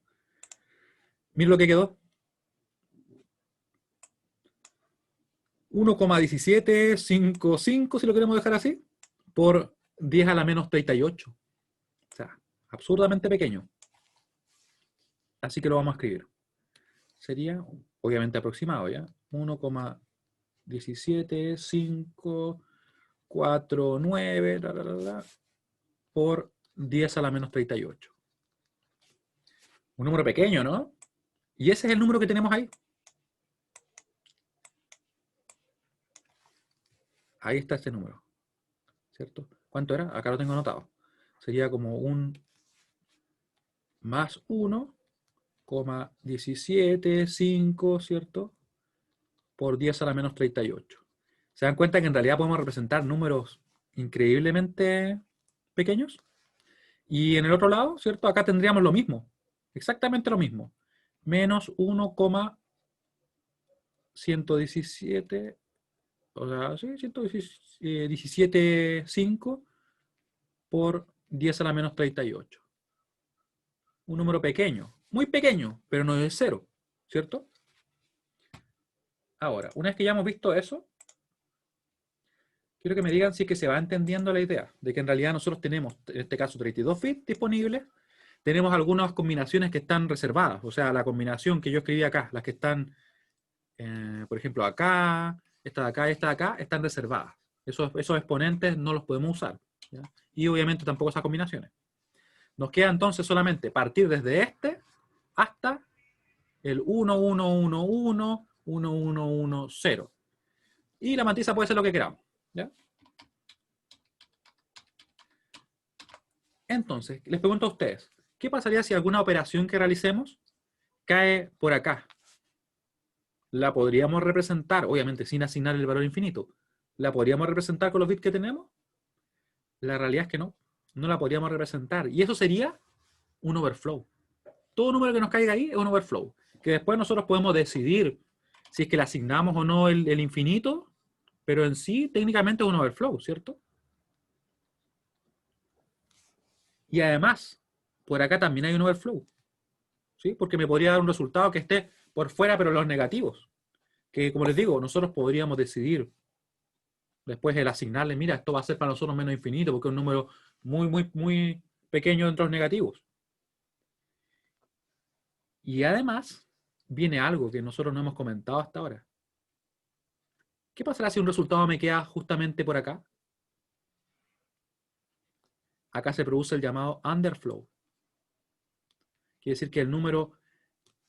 Miren lo que quedó. 1,1755, si lo queremos dejar así, por 10 a la menos 38. O sea, absurdamente pequeño. Así que lo vamos a escribir. Sería, obviamente aproximado, ¿ya? 1,17549 por 10 a la menos 38. Un número pequeño, ¿no? Y ese es el número que tenemos ahí. Ahí está este número, ¿cierto? ¿Cuánto era? Acá lo tengo anotado. Sería como un más 1,175, ¿cierto? Por 10 a la menos 38. ¿Se dan cuenta que en realidad podemos representar números increíblemente pequeños? Y en el otro lado, ¿cierto? Acá tendríamos lo mismo. Exactamente lo mismo. Menos 1,117, o sea, sí, 117,5 por 10 a la menos 38. Un número pequeño, muy pequeño, pero no es cero, ¿cierto? Ahora, una vez que ya hemos visto eso, quiero que me digan si es que se va entendiendo la idea de que en realidad nosotros tenemos, en este caso, 32 bits disponibles. Tenemos algunas combinaciones que están reservadas, o sea, la combinación que yo escribí acá, las que están, por ejemplo, acá, esta de acá y esta de acá, están reservadas. Esos exponentes no los podemos usar, ¿ya? Y obviamente tampoco esas combinaciones. Nos queda entonces solamente partir desde este hasta el 1111, 1110. Y la matiza puede ser lo que queramos, ¿ya? Entonces, les pregunto a ustedes, ¿qué pasaría si alguna operación que realicemos cae por acá? ¿La podríamos representar, obviamente sin asignar el valor infinito? ¿La podríamos representar con los bits que tenemos? La realidad es que no, no la podríamos representar. Y eso sería un overflow. Todo número que nos caiga ahí es un overflow, que después nosotros podemos decidir si es que le asignamos o no el infinito, pero en sí técnicamente es un overflow, ¿cierto? Y además, por acá también hay un overflow, ¿sí? Porque me podría dar un resultado que esté por fuera, pero los negativos. Que, como les digo, nosotros podríamos decidir después el asignarle, mira, esto va a ser para nosotros menos infinito, porque es un número muy, muy, muy pequeño dentro de los negativos. Y además, viene algo que nosotros no hemos comentado hasta ahora. ¿Qué pasará si un resultado me queda justamente por acá? Acá se produce el llamado underflow. Quiere decir que el número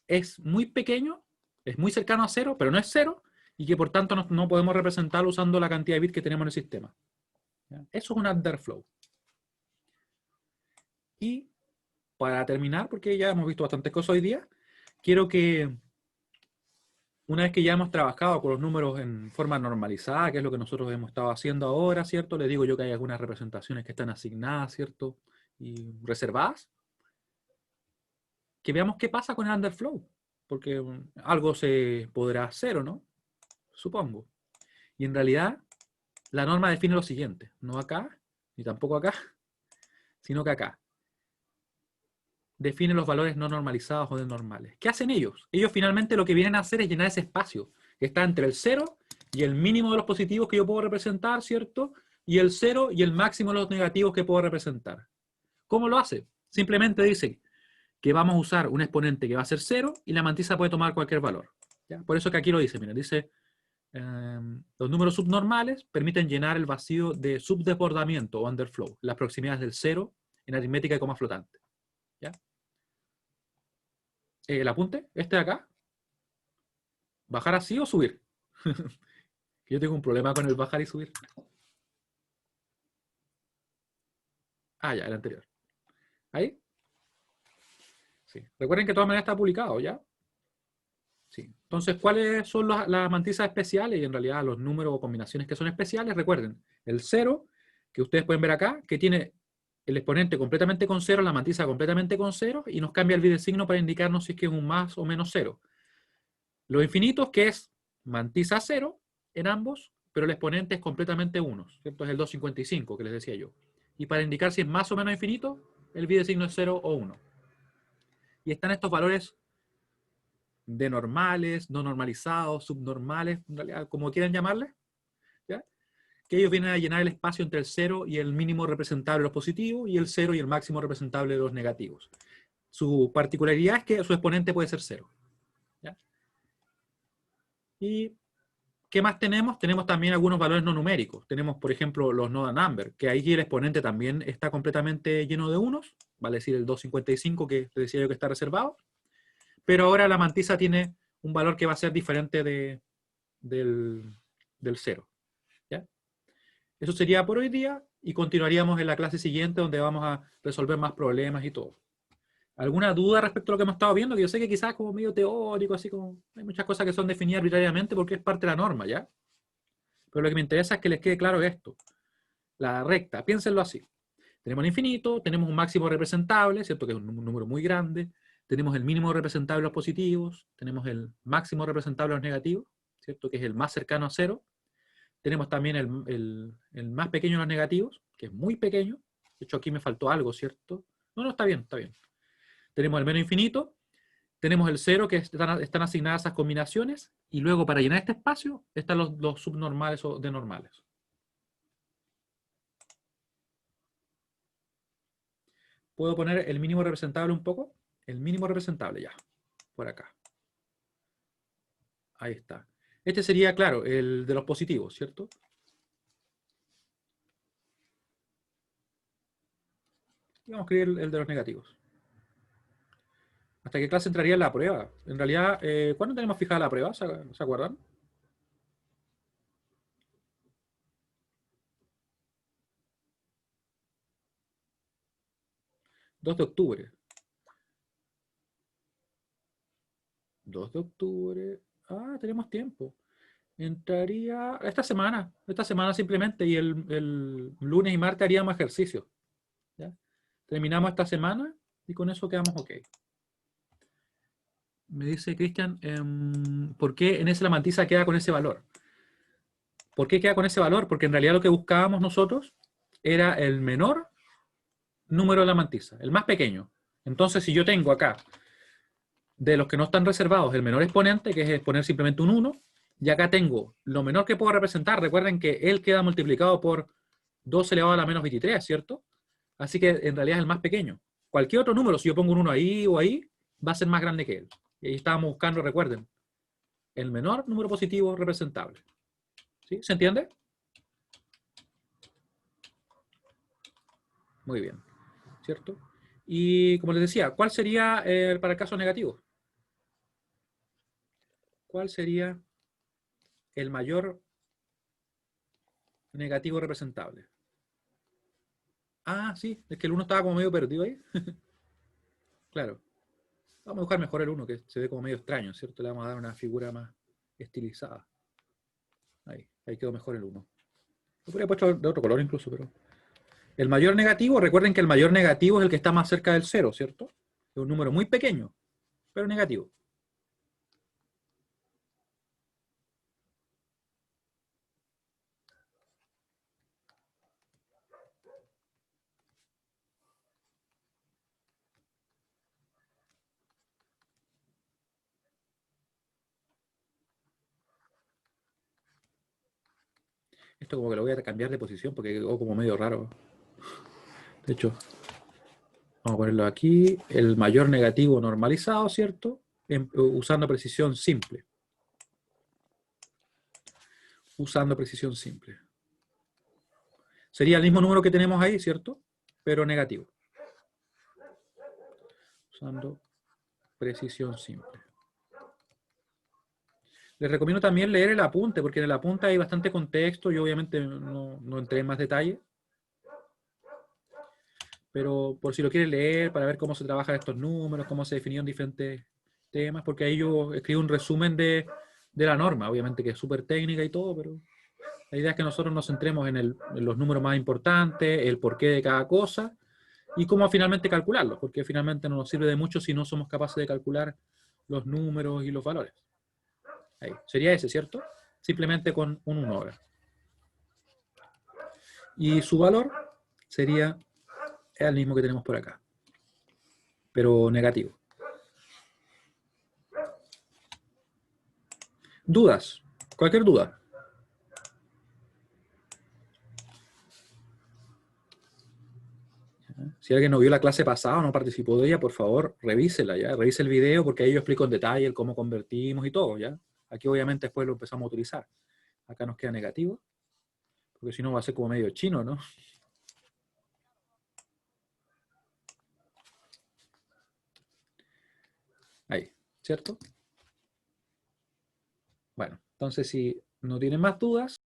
es muy pequeño, es muy cercano a cero, pero no es cero, y que por tanto no podemos representarlo usando la cantidad de bits que tenemos en el sistema. ¿Ya? Eso es un underflow. Y para terminar, porque ya hemos visto bastantes cosas hoy día, quiero que una vez que ya hemos trabajado con los números en forma normalizada, que es lo que nosotros hemos estado haciendo ahora, ¿cierto? Les digo yo que hay algunas representaciones que están asignadas, ¿cierto? Y reservadas. Que veamos qué pasa con el underflow. Porque algo se podrá hacer, ¿o no? Supongo. Y en realidad, la norma define lo siguiente. No acá, ni tampoco acá, sino que acá. Define los valores no normalizados o normales. ¿Qué hacen ellos? Ellos finalmente lo que vienen a hacer es llenar ese espacio que está entre el 0 y el mínimo de los positivos que yo puedo representar, ¿cierto? Y el 0 y el máximo de los negativos que puedo representar. ¿Cómo lo hace? Simplemente dice que vamos a usar un exponente que va a ser 0 y la mantisa puede tomar cualquier valor. ¿Ya? Por eso que aquí lo dice, miren, dice los números subnormales permiten llenar el vacío de subdesbordamiento o underflow, las proximidades del 0 en aritmética de coma flotante. ¿Ya? El apunte, este de acá, ¿bajar así o subir? Yo tengo un problema con el bajar y subir. Ah, ya, el anterior. ¿Ahí? Sí. Recuerden que de todas maneras está publicado, ¿ya? Sí. Entonces, ¿cuáles son las mantisas especiales? Y en realidad los números o combinaciones que son especiales, recuerden, el 0, que ustedes pueden ver acá, que tiene el exponente completamente con 0, la mantisa completamente con 0, y nos cambia el bit de signo para indicarnos si es que es un más o menos 0. Los infinitos, que es mantisa 0 en ambos, pero el exponente es completamente 1, ¿cierto? Es el 255 que les decía yo. Y para indicar si es más o menos infinito, el bit de signo es 0 o 1. Y están estos valores de normales, no normalizados, subnormales, en realidad, como quieran llamarles, ¿ya? Que ellos vienen a llenar el espacio entre el 0 y el mínimo representable de los positivos y el 0 y el máximo representable de los negativos. Su particularidad es que su exponente puede ser 0. ¿Ya? Y ¿qué más tenemos? Tenemos también algunos valores no numéricos. Tenemos, por ejemplo, los no number, que ahí el exponente también está completamente lleno de unos, vale decir el 255 que te decía yo que está reservado, pero ahora la mantisa tiene un valor que va a ser diferente del 0. ¿Ya? Eso sería por hoy día y continuaríamos en la clase siguiente donde vamos a resolver más problemas y todo. ¿Alguna duda respecto a lo que hemos estado viendo? Que yo sé que quizás como medio teórico, así como hay muchas cosas que son definidas arbitrariamente porque es parte de la norma, ¿ya? Pero lo que me interesa es que les quede claro esto. La recta, piénsenlo así. Tenemos el infinito, tenemos un máximo representable, ¿cierto? Que es un número muy grande. Tenemos el mínimo representable de los positivos, tenemos el máximo representable de los negativos, ¿cierto? Que es el más cercano a 0. Tenemos también el más pequeño de los negativos, que es muy pequeño. De hecho, aquí me faltó algo, ¿cierto? No, está bien, está bien. Tenemos el menos infinito, tenemos el 0, que están asignadas esas combinaciones, y luego para llenar este espacio están los subnormales o denormales. ¿Puedo poner el mínimo representable un poco? El mínimo representable, ya, por acá. Ahí está. Este sería, claro, el de los positivos, ¿cierto? Y vamos a escribir el de los negativos. ¿Hasta qué clase entraría la prueba? En realidad, ¿cuándo tenemos fijada la prueba? ¿Se acuerdan? ¿2 de octubre? 2 de octubre. Ah, tenemos tiempo. Entraría esta semana simplemente, y el lunes y martes haríamos ejercicio. ¿Ya? Terminamos esta semana y con eso quedamos ok. Me dice Cristian, ¿por qué en ese la mantisa queda con ese valor? ¿Por qué queda con ese valor? Porque en realidad lo que buscábamos nosotros era el menor número de la mantisa, el más pequeño. Entonces, si yo tengo acá, de los que no están reservados, el menor exponente, que es exponer simplemente un 1, y acá tengo lo menor que puedo representar. Recuerden que él queda multiplicado por 2 elevado a la menos 23, ¿cierto? Así que en realidad es el más pequeño. Cualquier otro número, si yo pongo un 1 ahí o ahí, va a ser más grande que él. Y ahí estábamos buscando, recuerden, el menor número positivo representable. ¿Sí? ¿Se entiende? Muy bien. ¿Cierto? Y como les decía, ¿cuál sería para el caso negativo? ¿Cuál sería el mayor negativo representable? Ah, sí, es que el 1 estaba como medio perdido ahí. Claro. Vamos a buscar mejor el 1, que se ve como medio extraño, ¿cierto? Le vamos a dar una figura más estilizada. Ahí quedó mejor el 1. Lo podría haber puesto de otro color incluso, pero... El mayor negativo, recuerden que el mayor negativo es el que está más cerca del 0, ¿cierto? Es un número muy pequeño, pero negativo. Esto como que lo voy a cambiar de posición porque quedó como medio raro. De hecho, vamos a ponerlo aquí. El mayor negativo normalizado, ¿cierto? Usando precisión simple. Usando precisión simple. Sería el mismo número que tenemos ahí, ¿cierto? Pero negativo. Usando precisión simple. Les recomiendo también leer el apunte, porque en el apunte hay bastante contexto y obviamente no entré en más detalle. Pero por si lo quieren leer, para ver cómo se trabajan estos números, cómo se definieron diferentes temas, porque ahí yo escribo un resumen de la norma, obviamente que es súper técnica y todo, pero la idea es que nosotros nos centremos en los números más importantes, el porqué de cada cosa y cómo finalmente calcularlos, porque finalmente no nos sirve de mucho si no somos capaces de calcular los números y los valores. Ahí. Sería ese, ¿cierto? Simplemente con un 1 ahora. Y su valor sería el mismo que tenemos por acá, pero negativo. ¿Dudas? Cualquier duda. Si alguien no vio la clase pasada o no participó de ella, por favor, revísela, ¿ya? Revise el video porque ahí yo explico en detalle el cómo convertimos y todo, ¿ya? Aquí obviamente después lo empezamos a utilizar. Acá nos queda negativo, porque si no va a ser como medio chino, ¿no? Ahí, ¿cierto? Bueno, entonces si no tienen más dudas,